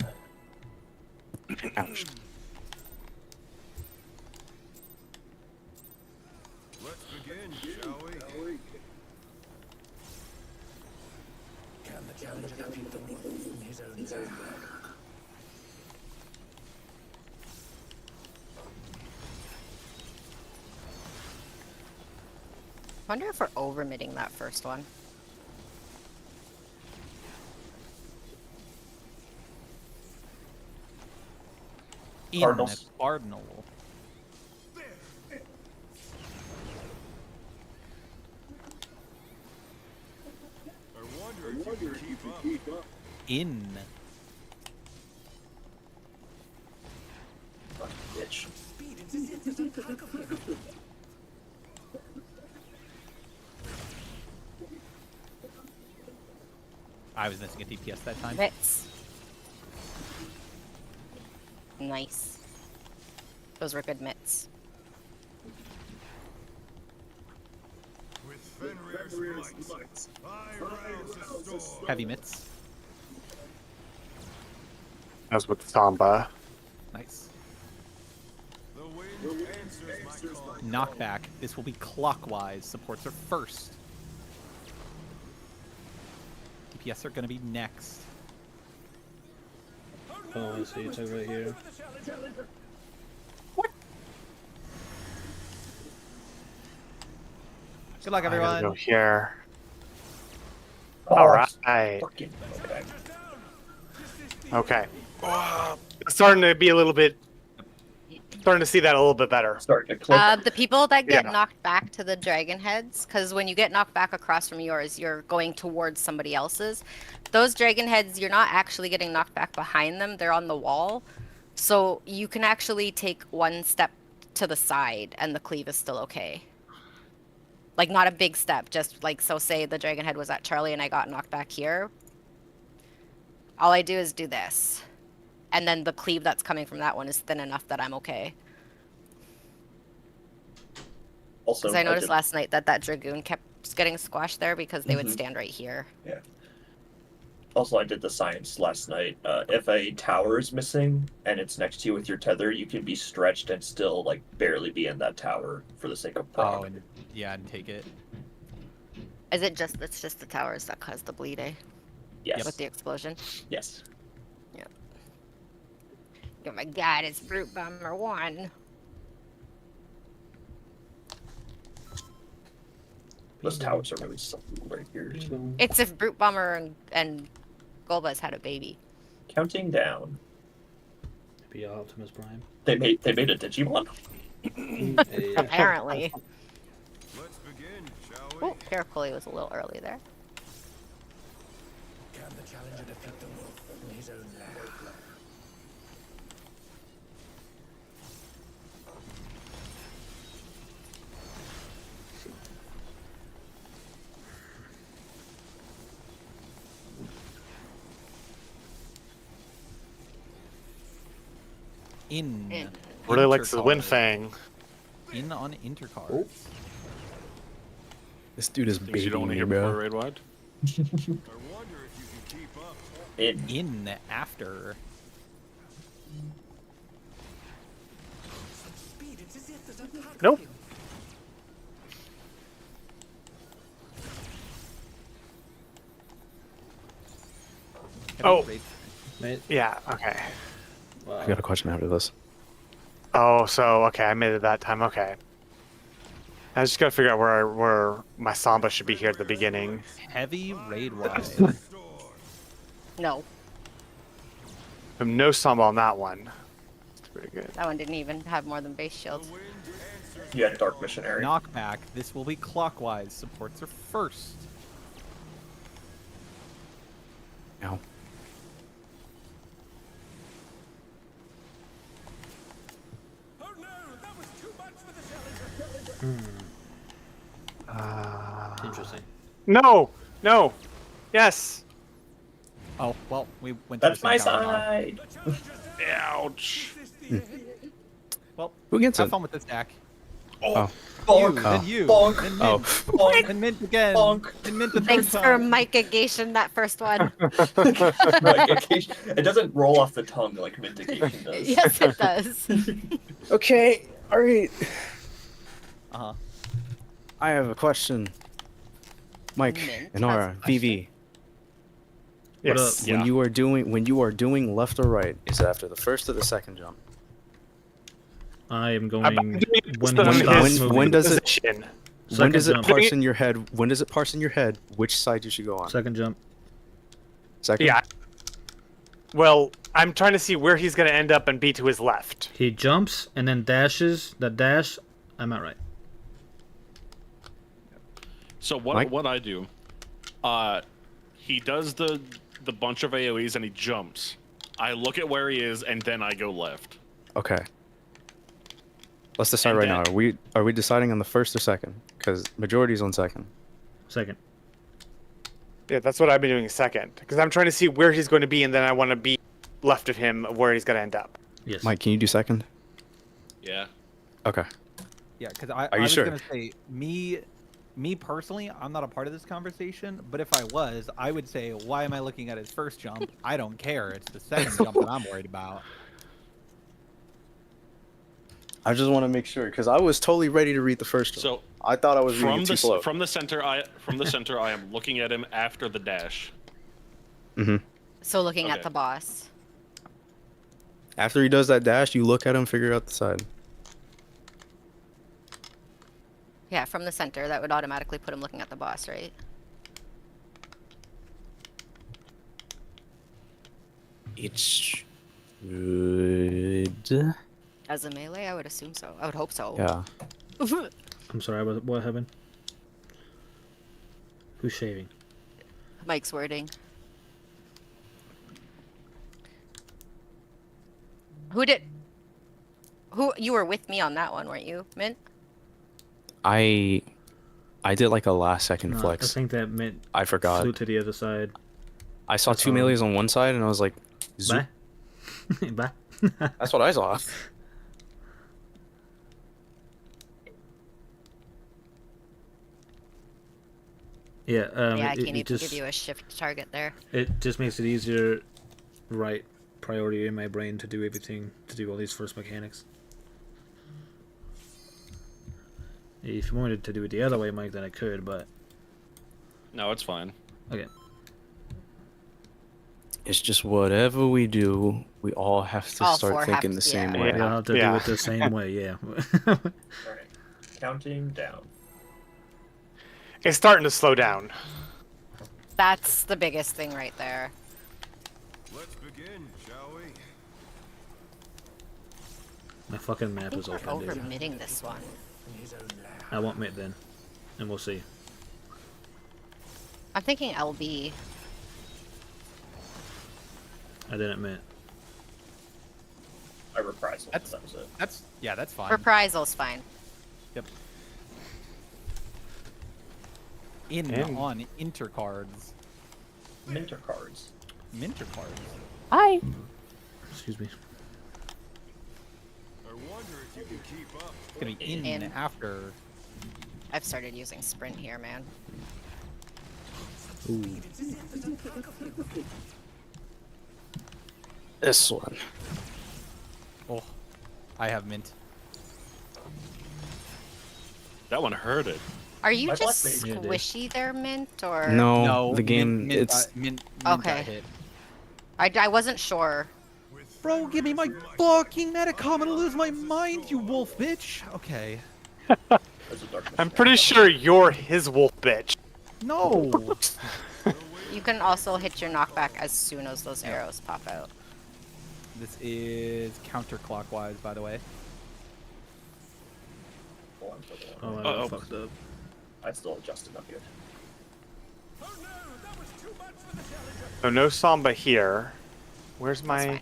Ouch. Let's begin, shall we? Wonder if we're over-mitting that first one. In Cardinals. Cardinal. In. Fucking bitch. I was missing a DPS that time. Mitts. Nice. Those were good mitts. With Fenrir's might, I rise the storm. Heavy mitts. As with Samba. Nice. The wind answers my call. Knockback. This will be clockwise. Supports are first. DPS are going to be next. Oh, I see. It's like right here. Good luck, I gotta go everyone. here. Oh, All right. Fucking okay. Okay. It's starting to be a little bit. Starting to see that a little bit better. Starting to click. The people that get Yeah. knocked back to the dragon heads, because when you get knocked back across from yours, you're going towards somebody else's. Those dragon heads, you're not actually getting knocked back behind them; they're on the wall, so you can actually take one step to the side, and the cleave is still okay. Like not a big step, just like so. Say the dragon head was at Charlie, and I got knocked back here. All I do is do this, and then the cleave that's coming from that one is thin enough that I'm okay. Also, Because I noticed did- last night that dragoon kept getting squashed there because they would Mhm. stand right here. Also, I did the science last night. If a tower is missing and it's next to you with your tether, you can be stretched and still like barely be in that tower for the sake of Oh, proc. and yeah, and take it. Is it just it's just the towers that cause the bleed, eh? Yes. With the explosion. Yes. Oh my god, it's Brute Bomber 1. Those towers are really right here. It's if Brute Bomber and Golbez had a baby. Counting down. Maybe Optimus Prime. They made a Digimon. Hey, Apparently. Let's begin, shall we? Oh, Carefully was a little early there. In. Really likes the Intercard. Wind Fang. In on intercard. Oh. This dude is Things you babying don't want to me, hear before bro. raid wide. I wonder if you can keep up. In. In after. Nope. Oh. Mate, Yeah. Okay. wow. I got a question after this. Oh, so okay, I made it that time. Okay. I just gotta figure out where my Samba should be here at the beginning. Heavy raid wide. Storm. No, No Samba on that one. It's pretty good. that one didn't even have more than base shields. Wind answers You had Dark Missionary. Knockback. This will be clockwise. Supports are first. Ow. Oh no, that was too much for the challenger. Interesting. No. No. Yes. Oh, well, we went That's to the my same tower now. side. Ouch. Well, Who gets have it? fun with this deck. Oh. Bonk. You, then you, Bonk. then Mint, Oh. Bonk. then Mint again, Bonk. then Mint the third Thanks for time. Micah Gation that first one. It doesn't roll off the tongue like Mintigation does. Yes, it does. Okay. All right. Uh-huh. I have a question. Mike, Mint Inara, has a VV. Yes. When Yeah. you are doing left or right, is it after the first or the second jump? I am going I'm when doing he this stops in moving. when does it position. when does it jump. parse in your head? When does it parse in your head which side you should go on? Second jump. Second. Yeah. Well, I'm trying to see where he's gonna end up and be to his left. He jumps and then dashes. That dash, I'm at right. So Mike? what I do, He does the bunch of AoEs and he jumps. I look at where he is and then I go left. Okay. Let's decide And right then- now. Are we deciding on the first or second? Because majority's on second. Second. Yeah, that's what I've been doing second. Because I'm trying to see where he's going to be, and then I want to be left of him of where he's going to end up. Yes. Mike, can you do second? Yeah. Okay. Yeah, because Are I you was sure? gonna say me personally, I'm not a part of this conversation. But if I was, I would say, why am I looking at his first jump? I don't care. It's the second jump that I'm worried about. I just want to make sure because I was totally ready to read the first one. So I thought I was reading from it too slow. from the center, I am looking at him after the dash. So looking at Okay. the boss. After he does that dash, you look at him, figure out the side. Yeah, from the center, that would automatically put him looking at the boss, right? It should. As a melee, I would assume so. I would hope so. Yeah. I'm sorry, what happened? Who's shaving? Mike's wording. Who you were with me on that one, weren't you, Mint? I did like a last second No, I flex. think that meant I forgot. flew to the other side. I saw two melees on one side, and I was like, zoop. Bye. Bye. That's what I saw. Yeah, Yeah, I it, can't it even just, give you a shift target there. It just makes it easier, right priority in my brain to do everything, to do all these first mechanics. If you wanted to do it the other way, Mike, then I could, but No, it's fine. okay. It's just whatever we do, we all have to All start four thinking have the to- same yeah. way. We'll have to Yeah. do it the same way, yeah. Alright. Counting down. It's starting to slow down. That's the biggest thing right there. Let's begin, shall we? My fucking I map think is we're open, dude. over-mitting this one. I won't mid then, and we'll see. I'm thinking LB. I didn't mid. I reprisal. That's- That was it. That's fine. Reprisal's fine. And- On intercards. Minter cards. Minter cards. Hi. Excuse me. I wonder if you can keep up. It's gonna be in In. after. I've started using sprint here, man. Ooh. This one. Oh, I have mint. That one hurted. Are you My just black mage. Yeah, it is. squishy there, Mint, or? No, No, the game. Mint it's got, mint Okay. got hit. I wasn't sure. Bro, give me my fucking Metacom and lose my mind, you wolf bitch. Okay. There's a darkness I'm there. pretty sure you're his wolf bitch. No. You can also hit your knockback as soon as those arrows pop out. This is counterclockwise, by the way. Oh, I'm still Oh, going. I Uh-oh. fucked up. I still adjusted up here. Oh no, that was too much for the challenger. So no Samba here. Where's That's my... fine.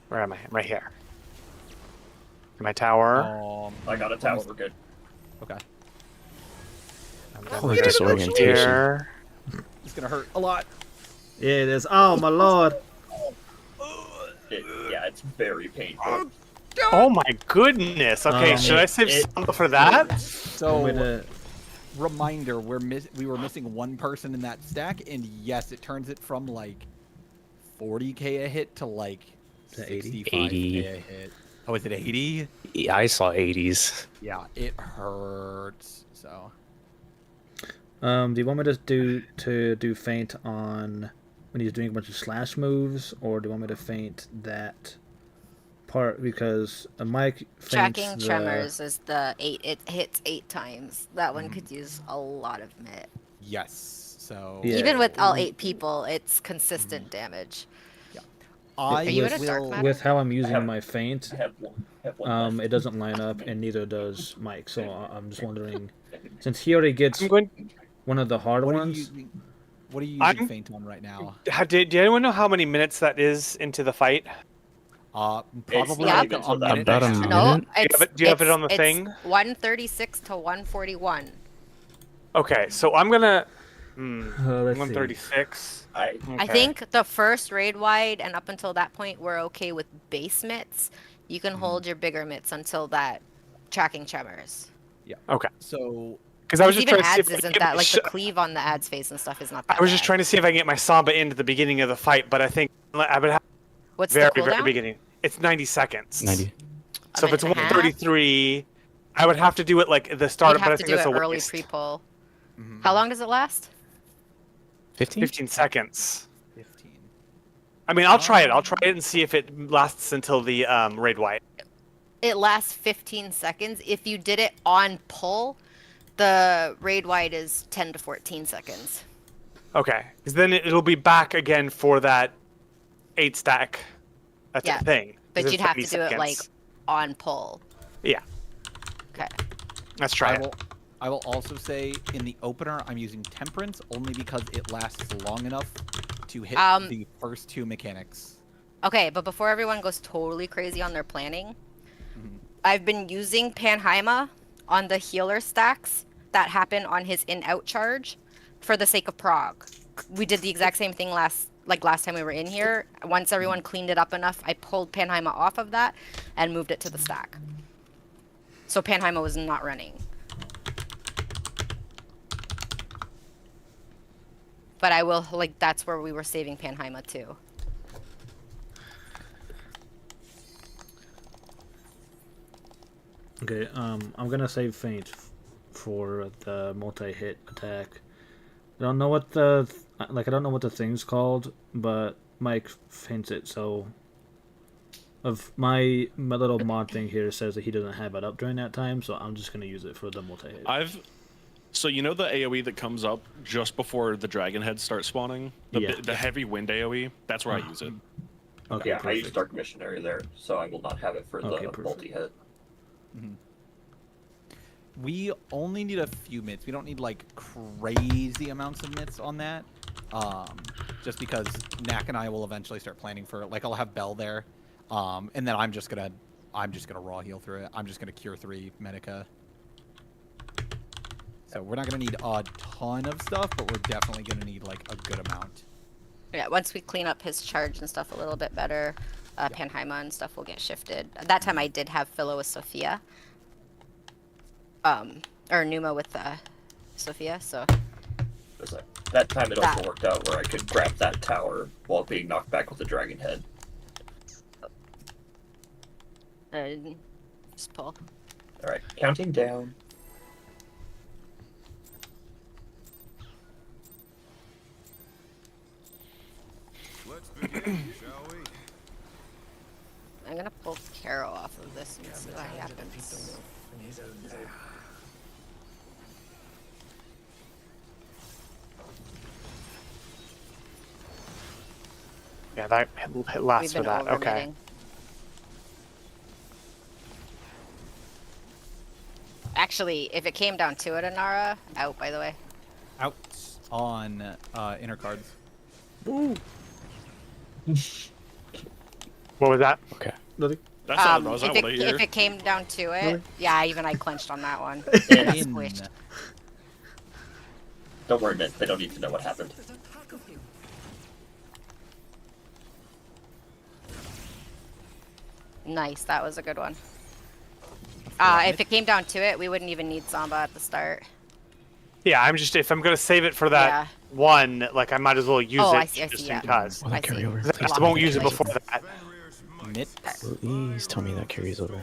Where am I? I'm right here. My tower. I got a tower. We're good. Okay. I'm Holy gonna go disorientation. here. It's gonna hurt a lot. Yeah, it is. Oh my lord. Yeah, it's very painful. Oh my goodness. Okay, should I save it- Samba for that? So, Wait, reminder, we were missing one person in that stack, and yes, it turns it from like 40k a hit to like To 80? 65k a hit. Oh, is it 80? Yeah, I saw 80s. Yeah, it hurts. So do you want me to do feint on when he's doing a bunch of slash moves, or do you want me to feint that part because Mike feints Tracking the, tremors is the 8. It hits 8 times. That one could use a lot of mit. yes, so Yeah. Even with all 8 people, it's consistent damage. I Are you in a will. dark matter? with how I'm using have- my feint. I have one. It doesn't line up, and neither does Mike. So I'm just wondering, since he already gets I'm going... one of the hard What are you ones, using? What are you I'm- using Feint on right now? Do anyone know how many minutes that is into the fight? Probably not like even a till that minute. About a and half. No, minute? it's Do you have it it's- on the it's thing? 136 to 141. Okay, so I'm gonna. Let's see. 136. I I think the first raid wide and up until that point we're okay with base mitts. You can hold your bigger mitts until that tracking tremors. Okay. So Because I was just Even trying to see ads if I isn't could get that my like sh- the cleave on the ads face and stuff is not that I was just bad. trying to see if I can get my Samba into the beginning of the fight, but I think I would have What's very, the very cooldown? beginning. It's 90 seconds. 90. So A if it's minute and a half? 133, I would have to do it like at the start, You'd but I have to think do that's it a early waste. pre-pull. mhm, How long does it last? 15? 15 seconds. 15. I mean, I'll try it. I'll try it and see if it lasts until the raid white. It lasts 15 seconds. If you did it on pull, the raid wide is 10 to 14 seconds. Okay, because then it'll be back again for that 8 stack. That's Yeah, the thing. 'cause But it's you'd have to 30 do it like seconds. on pull. Yeah. Okay. Let's try it. I will also say in the opener I'm using Temperance only because it lasts long enough to hit the first 2 mechanics. Okay, but before everyone goes totally crazy on their planning, Mhm. I've been using Panheima on the healer stacks that happen on his in-out charge for the sake of prog. We did the exact same thing last time we were in here. Once everyone cleaned it up enough, I pulled Panheima off of that and moved it to the stack. So Panheima was not running. But I will, like, that's where we were saving Panheima too. Okay, I'm gonna save Feint for the multi-hit attack. I don't know what the I don't know what the thing's called, but Mike feints it. So, of my little mod thing here says that he doesn't have it up during that time, so I'm just gonna use it for the multi-hit. So you know the AoE that comes up just before the dragon heads start spawning? The heavy wind AoE? That's where I use it. Okay, yeah, I use perfect. Dark Missionary there, so I will not have it for Okay, the perfect. multi-hit. We only need a few mitts. We don't need like crazy amounts of mitts on that. Just because Knack and I will eventually start planning for like I'll have Bell there, and then I'm just gonna raw heal through it. I'm just gonna cure 3 Medica. So we're not gonna need a ton of stuff, but we're definitely gonna need like a good amount. Yeah, once we clean up his charge and stuff a little bit better, Panheima and stuff will get shifted. At that time I did have Philo with Sophia. Or Numa with Sophia, so It's like, that time it also That. worked out where I could grab that tower while being knocked back with the dragon head. just pull. Alright, counting down. Let's begin, shall we? I'm gonna pull Caro off of this and see what happens. Yeah, that hit last We've for been that. Okay. overmitting. Actually, if it came down to it, Anara, out by the way. Out on inner cards. What was that? Okay. That's not what I If want to hear. it came down to it, yeah, even I clenched on that one. It's- Got In. squished. Don't worry, Mint, they don't need to know what happened. Nice, that was a good one. If it came down to it, we wouldn't even need Samba at the start. Yeah, I'm just if I'm gonna save it for that Yeah. one, like I might as well use Oh, it I see, just yeah. in cause. Will that I carry see. over? I just won't use it before that. Mitt. Please tell me that carries over.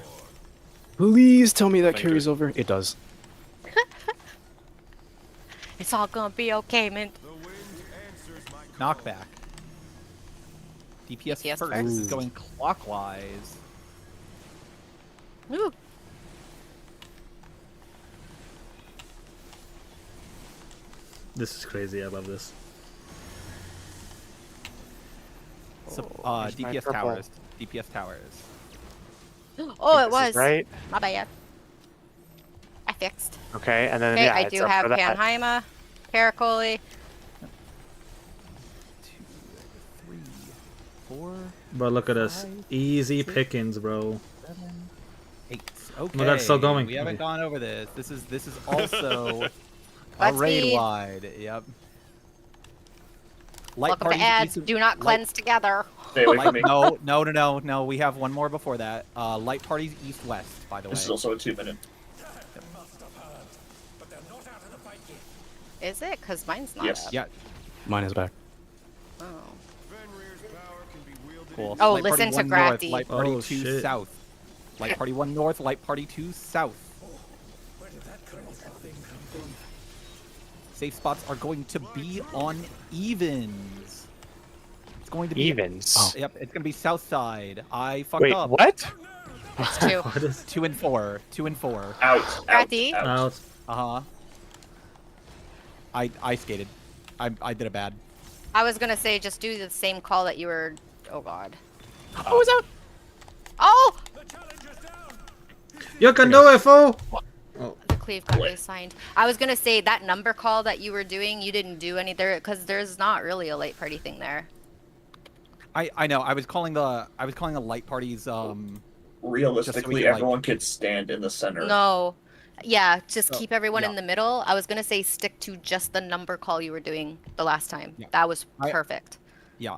Please tell me that Thank carries you. over. It does. It's all gonna be okay, Mint. The wind answers my Knockback. DPS, DPS first first. is going clockwise. Ooh. This is crazy. I love this. So, where's my DPS purple? towers. DPS towers. Oh, it This is was. right. My bad. I fixed. Okay, and then Okay, yeah, I it's do up have for that. Panheima, Caracoli. 4, Bro, look at us. 5, Easy 6, pickings, bro. 7, 8. Okay. my God, it's still going. We haven't Okay. gone over this. This is also a Let's raid be- wide. Yep. Light Welcome to parties ads. east of- Do not light- cleanse together. Stay away from Light, me. no. We have one more before that. Light parties east-west, by the way. This is also a 2-minute. They must have heard, but they're not out of the fight yet. Is it? Because mine's not Yes. up. Yeah. Mine is back. Oh. Cool. Oh, Light party listen to 1 north, Grafty. Light party Oh, 2 shit. south. Light party 1 north, light party 2 south. Where did that crazy thing come from? Safe spots are going to be on evens. It's going to be Evens. Yep, it's gonna be south side. I fucked Wait, up. what? It's 2. What is 2 and 4. 2 and 4. Out. Grafty. Out. out? Uh huh. I skated. I did a bad. I was gonna say just do the same call that you were. Oh god. Oh, is that? Oh! The challenger's down. You can do it, fool! The cleave got What? reassigned. I was gonna say that number call that you were doing, you didn't do any there because there's not really a late party thing there. I know. I was calling the light parties. Realistically, can, like- everyone could stand in the center. No. Yeah, just Oh, keep everyone yeah. in the middle. I was gonna say stick to just the number call you were doing the last time. Yeah. That was I- perfect. Yeah.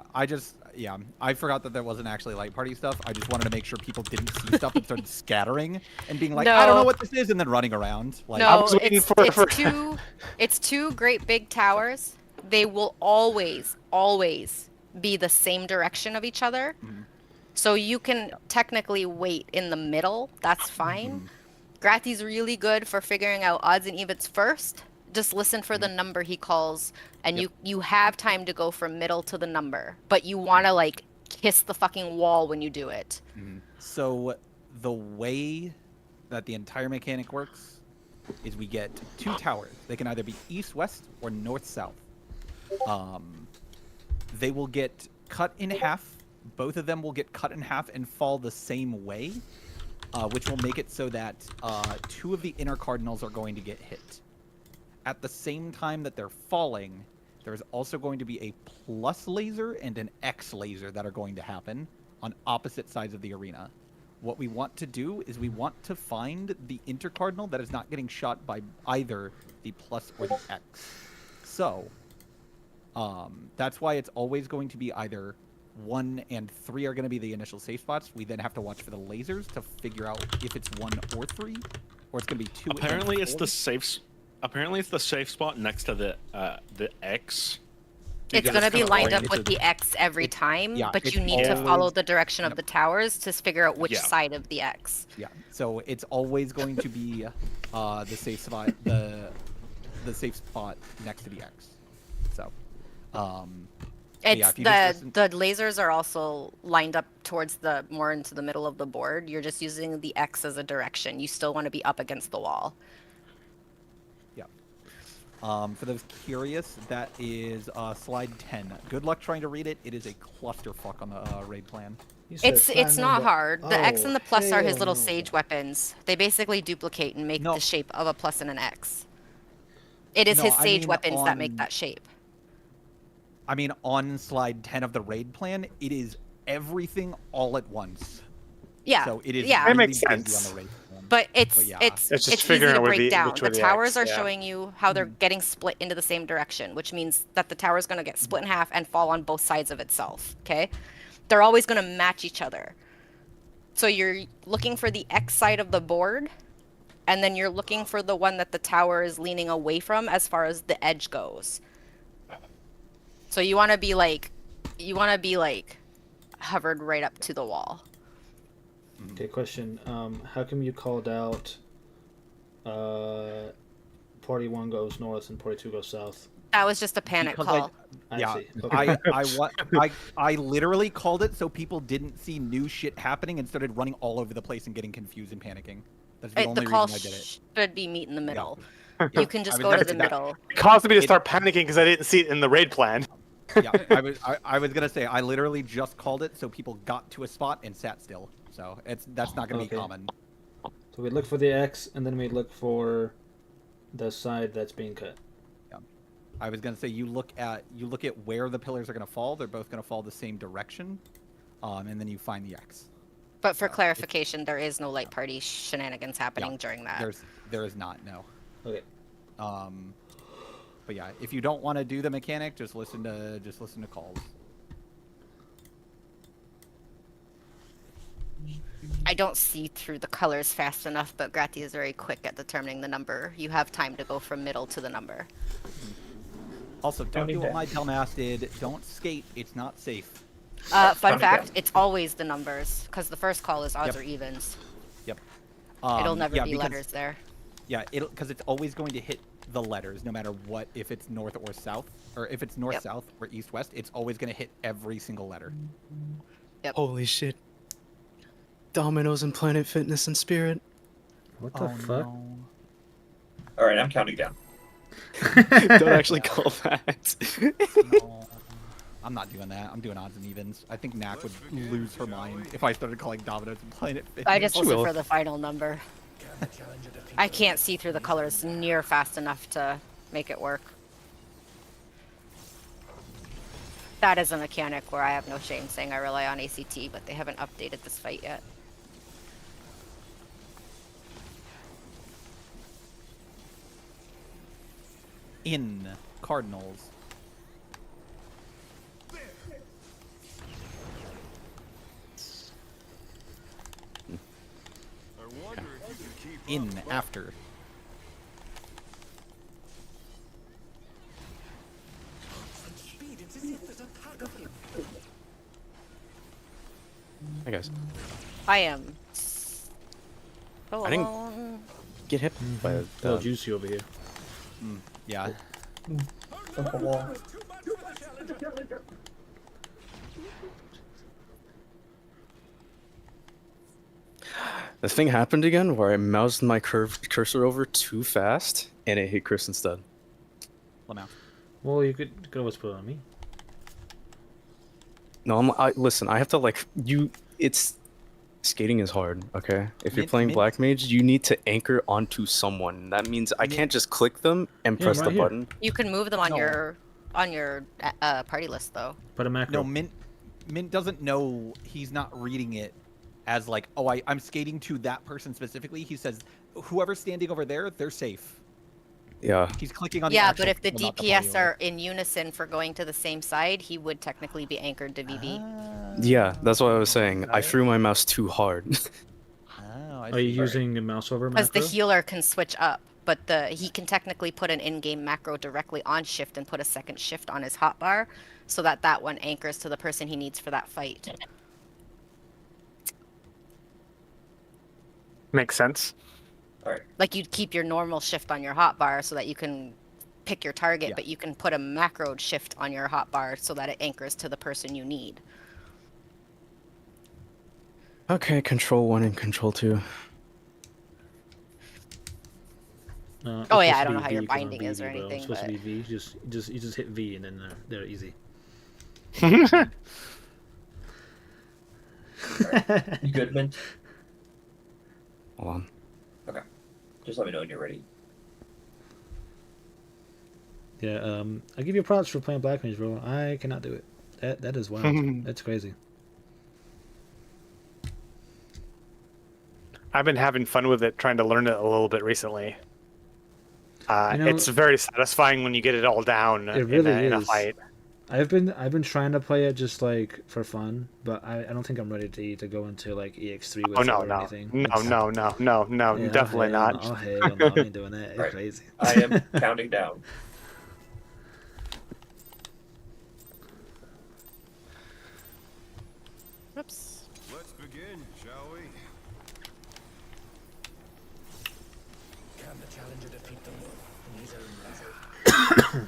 I forgot that there wasn't actually light party stuff. I just wanted to make sure people didn't see stuff and started scattering and being like, I don't know No. what this is, and then running around. Like, No, was waiting it's, for- it's for- two it's two great big towers. They will always be the same direction of each other. Mhm. So you can technically wait in the middle. That's fine. Grati's really good for figuring out odds and evens first. Just listen for the number he calls, and you have time to go from middle to the number, but you want to like kiss the fucking wall when you do it. So the way that the entire mechanic works is we get 2 towers. They can either be east-west or north-south. They will get cut in half. Both of them will get cut in half and fall the same way, which will make it so that 2 of the inner cardinals are going to get hit. At the same time that they're falling, there's also going to be a plus laser and an X laser that are going to happen on opposite sides of the arena. What we want to do is we want to find the intercardinal that is not getting shot by either the plus or the X. So, that's why it's always going to be either 1 and 3 are going to be the initial safe spots. We then have to watch for the lasers to figure out if it's 1 or 3, or it's going to be 2. Apparently, and it's 4. the safe. Apparently, it's the safe spot next to the X. It's Because gonna be kinda lined up it's with a- the X every time, yeah, but it's you need to always- follow the direction of the towers to figure out which Yeah. side of the X. Yeah, so it's always going to be the safe spot, the safe spot next to the X. So, It's yeah, if you just listen- the lasers are also lined up towards the more into the middle of the board. You're just using the X as a direction. You still want to be up against the wall. for those curious, that is slide 10. Good luck trying to read it. It is a clusterfuck on the raid plan. You said It's find not number- hard. The X Oh, and the plus are his hell little no. sage weapons. They basically duplicate and make No. the shape of a plus and an X. It is No, his I sage mean weapons that make on- that shape. I mean, on slide 10 of the raid plan, it is everything all at once. Yeah. So it is yeah. That really makes busy sense. on the raid plan. But it's But yeah. it's It's just easy figuring to out where break the- down. which The way the towers X, are yeah. showing you how they're getting split into the same direction, which means that the tower is going to get split in half and fall on both sides of itself. Okay, they're always going to match each other. So you're looking for the X side of the board, and then you're looking for the one that the tower is leaning away from as far as the edge goes. So you want to be like hovered right up to the wall. Okay, question. How come you called out party 1 goes north and party 2 goes south? That was just a panic Because call. I Yeah, see. Okay. I literally called it so people didn't see new shit happening and started running all over the place and getting confused and panicking. That's the only The call reason I did it. should be meet in the middle. You can just I go was to gonna the say that. middle. It caused me to It- start panicking because I didn't see it in the raid plan. Yeah, I was gonna say I literally just called it so people got to a spot and sat still. So that's not gonna be Okay. common. So we look for the X, and then we look for the side that's being cut. I was gonna say you look at where the pillars are gonna fall. They're both gonna fall the same direction, and then you find the X. But for clarification, there is no light party shenanigans happening during that. There is not, no. Okay. But yeah, if you don't want to do the mechanic, just listen to calls. I don't see through the colors fast enough, but Grati is very quick at determining the number. You have time to go from middle to the number. Also, don't do what my dumbass did. Don't skate. It's not safe. Fun fact, it's always the numbers, because the first call is odds or evens. Yep. It'll never be because- letters there. Yeah, because it's always going to hit the letters, no matter what. If it's north or south, or if it's north south or east west, it's always going to hit every single letter. Holy shit. Dominoes and Planet Fitness and Spirit. What the fuck? No. All right, I'm counting down. Don't actually call that. No. I'm not doing that. I'm doing odds and evens. I think Knack would lose her mind if I started calling dominoes and Planet Fitness. I just listen will. for the final number. I can't see through the colors near fast enough to make it work. That is a mechanic where I have no shame saying I rely on ACT, but they haven't updated this fight yet. In Cardinals. I wonder if you can keep In after. speed. It's as if there's a pack of them. Hey guys, I am. I didn't get hit by A little juicy over here. Yeah. Up the wall. That was too much for the challenger. The thing happened again where I moused my curved cursor over too fast and it hit Chris instead. Lamau. Well, you could always put it on me. No, listen, I have to it's skating is hard, okay? If you're Mid- playing mid- Black Mage, you need to anchor onto someone. That means I can't just click them and Yeah, press right the here. button. You can move them on No. your party list though. Put a macro. No, Mint doesn't know. He's not reading it as like, oh, I'm skating to that person specifically. He says, whoever's standing over there, they're safe. Yeah. He's clicking on the Yeah, actual but if the people, not DPS party are in unison for going to the same side, he would technically be anchored to VB. order. Yeah, that's what I was saying. I threw my mouse too hard. Oh, I Are you see. using the mouse over Because the macro? healer can switch up, but he can technically put an in-game macro directly on shift and put a second shift on his hotbar, so that one anchors to the person he needs for that fight. Makes sense. Like you'd keep your normal shift on your hotbar so that you can pick your target, Yeah. but you can put a macro shift on your hotbar so that it anchors to the person you need. Okay, control 1 and control 2. It's Oh, yeah, supposed I to don't know be how your V 'cause I'm binding is or BB, bro. anything, It's supposed but- to be V. You just hit V and then they're easy. You good, Mint? Hold on. Just let me know when you're ready. Yeah, I give you props for playing Black Mage, bro. I cannot do it. That is wild. That's crazy. I've been having fun with it, trying to learn it a little bit recently. You know- It's very satisfying when you get it all down It really in a is. fight. I've been trying to play it just like for fun, but I don't think I'm ready to go into like EX3 with Oh it no, or no, anything. no, It's- no, no, no, no, yeah, definitely hell not. No, hell no, I ain't doing that. It's Right. crazy. I am counting down. Oops. Let's begin, shall we? Can the challenger defeat the wolf in his own level?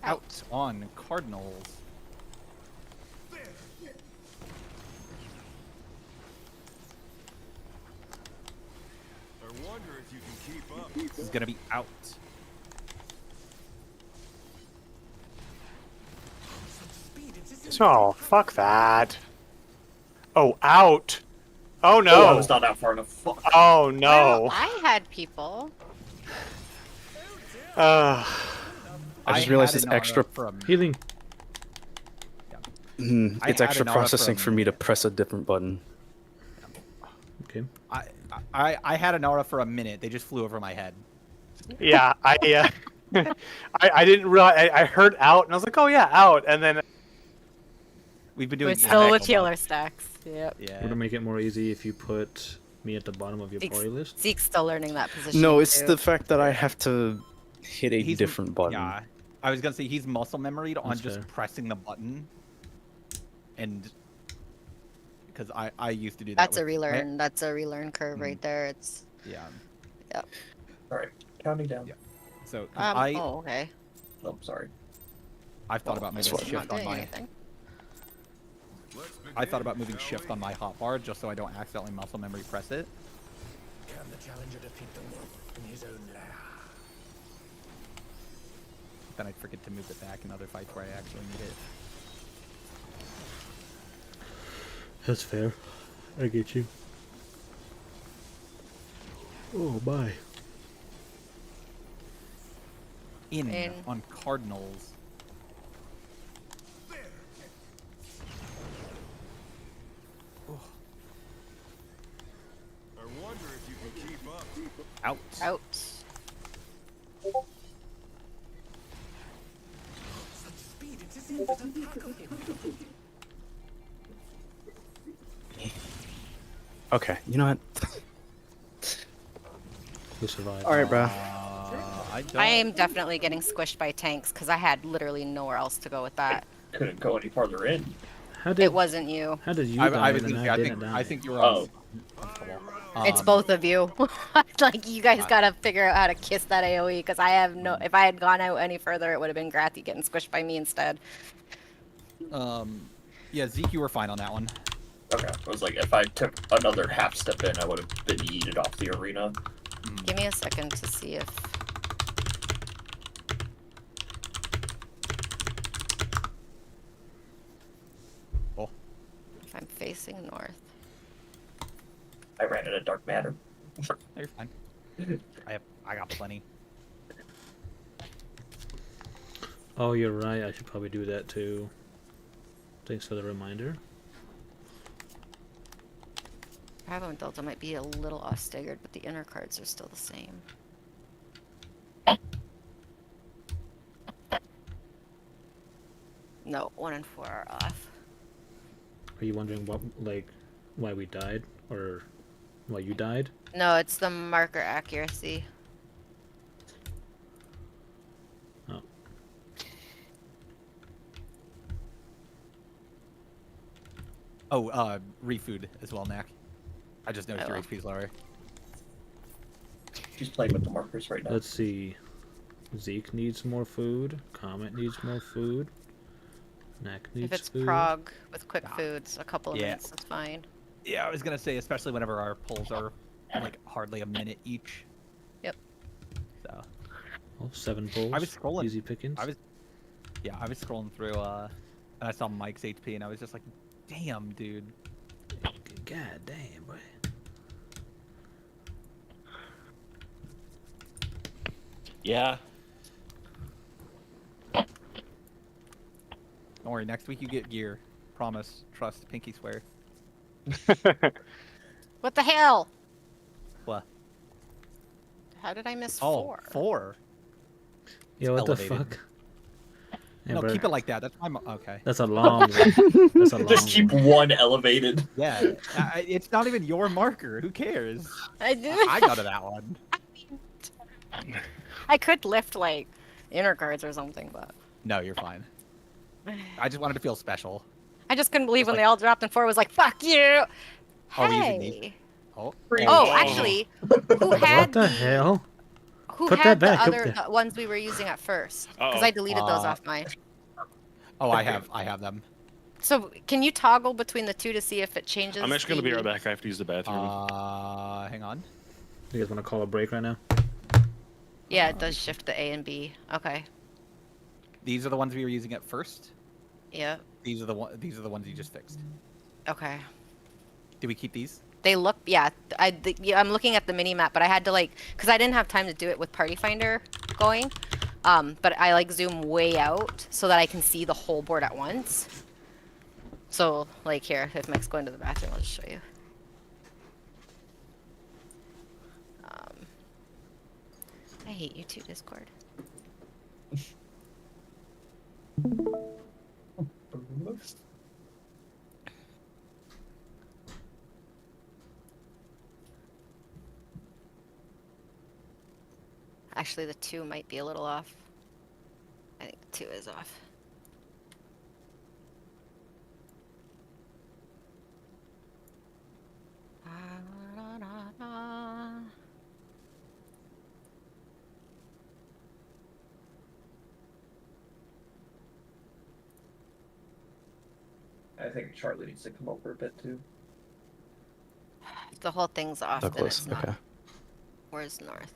Out on Cardinals. I wonder if you can keep up. This is gonna be out. Oh, fuck that. Oh, out. Oh, Oh, I no. was not out far enough. Fuck. Oh, Well, no. I had people. Uh, I just realized had it's an aura extra. from. Healing. I It's had extra an aura processing from- for me to press a different button. Okay. I had an aura for a minute. They just flew over my head. yeah, I didn't realize. I heard out, and I was like, oh, yeah, out. And then We've been We're doing still with epic healer stacks. Yep. Yeah. Would it make it more easy if you put me at the bottom of your Zeke's, party list? Zeke's still learning that position. No, it's too. the fact that I have to hit a He's- different button. Yeah. I was gonna say he's muscle memoried on That's just fair. pressing the button, and because I used to do that. That's a with- relearn. That's a relearn curve right there. It's Yeah. All right, counting down. Yeah. So 'cause oh okay. Oh, sorry. I've thought about moving It's not shift on doing my. anything. I thought about moving shift on my hotbar just so I don't accidentally muscle memory press it. Can the challenger defeat the wolf in his own lair? Then I'd forget to move it back in other fights where I actually need it. That's fair. I get you. Oh my. In on Cardinals. Out. Out. Such speed, it is in the tackle him. Okay, you know what? We survived. All right, bro. I don't. I am definitely getting squished by tanks because I had literally nowhere else to go with that. Couldn't go any farther in. How did It wasn't you. How did you I die was and gonna I say, I didn't think die? I think you were Oh. on. It's both of you. Like you guys gotta figure out how to kiss that AOE because I have no. If I had gone out any further, it would have been Grathi getting squished by me instead. Yeah, Zeke, you were fine on that one. Okay, I was like, if I took another half step in, I would have been yeeted off the arena. Give me a second to see if. Oh. If I'm facing north. I ran into dark matter. No, you're fine. I got plenty. Oh, you're right. I should probably do that too. Thanks for the reminder. Bravo and Delta might be a little off staggered, but the inner cards are still the same. No, 1 and 4 are off. Are you wondering what, like, why we died, or why you died? No, it's the marker accuracy. Oh, Oh, refood as well, Knack. I just noticed your Oh. HP's lower. She's playing with the markers right now. let's see. Zeke needs more food. Comet needs more food. Knack needs If it's food. prog with quick foods, a couple of Yeah. minutes is fine. Yeah, I was gonna say, especially whenever our pulls are like hardly a minute each. Yep. So Oh, 7 bowls. I was scrolling. Easy pickings. I was scrolling through, and I saw Mike's HP, and I was just like, "Damn, dude." God damn, boy. Yeah. Don't worry, next week you get gear. Promise, trust, pinky swear. What the hell? What? How did I miss Oh, 4? 4. Yo, what elevated. the fuck? Yeah, No, bro, keep it like that. That's my okay. That's a long one. That's a long Just keep one. one elevated. Yeah, it's not even your marker. Who cares? I did. I got to that one. I could lift like inner cards or something, but No, you're fine. I just wanted to feel special. I just couldn't believe It's when like- they all dropped and 4 was like, "Fuck you!" Oh, we're using these. Hey. Oh, Oh, actually, who had What the hell? Who Put had that the back up other there. the ones we were using at first? Because Uh-oh. I deleted those off my. Oh, I have them. So can you toggle between the two to see if it changes? I'm actually gonna be the- right back. I have to use the bathroom. Hang on. You guys want to call a break right now? Yeah, it does shift the A and B. Okay. These are the ones we were using at first. Yep. These are the ones you just fixed. Okay. Did we keep these? They look, yeah. I'm looking at the mini map, but I had to like, cause I didn't have time to do it with Party Finder going. But I like zoom way out so that I can see the whole board at once. So like here, if Mike's going to the bathroom, I'll just show you. I hate you too, Discord. Actually, the 2 might be a little off. I think the 2 is off. I think Charlie needs to come over a bit too. If the whole thing's off, then Douglas, it's not. okay. Where's north?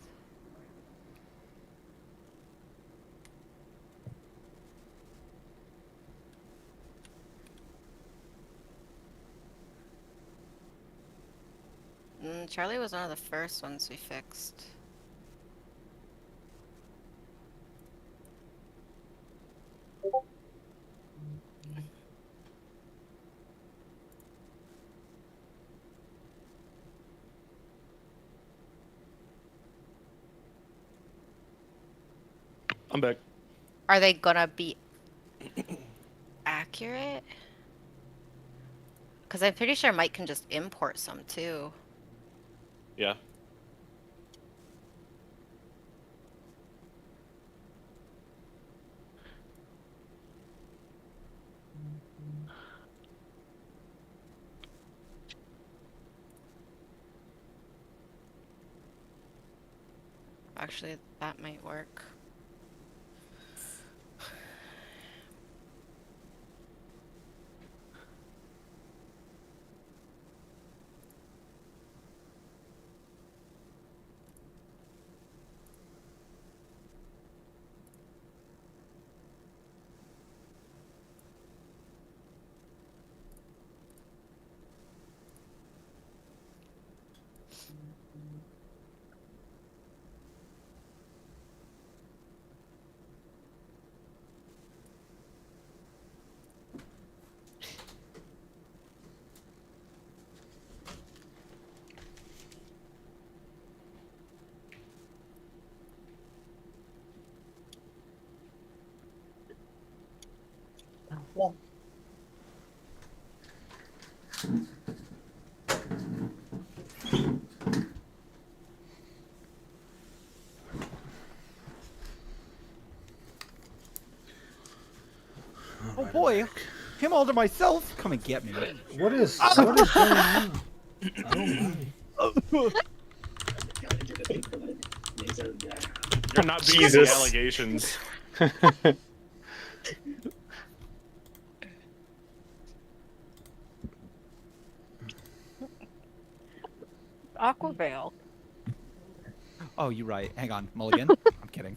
Charlie was one of the first ones we fixed. I'm back. Are they gonna be accurate? Because I'm pretty sure Mike can just import some too. Yeah. Actually, that might work. Oh boy, him all to myself. Come and get me. What is going on? I don't mind. You're not being the Jesus. allegations. Aquavale. Oh, you're right. Hang on, Mulligan. I'm kidding.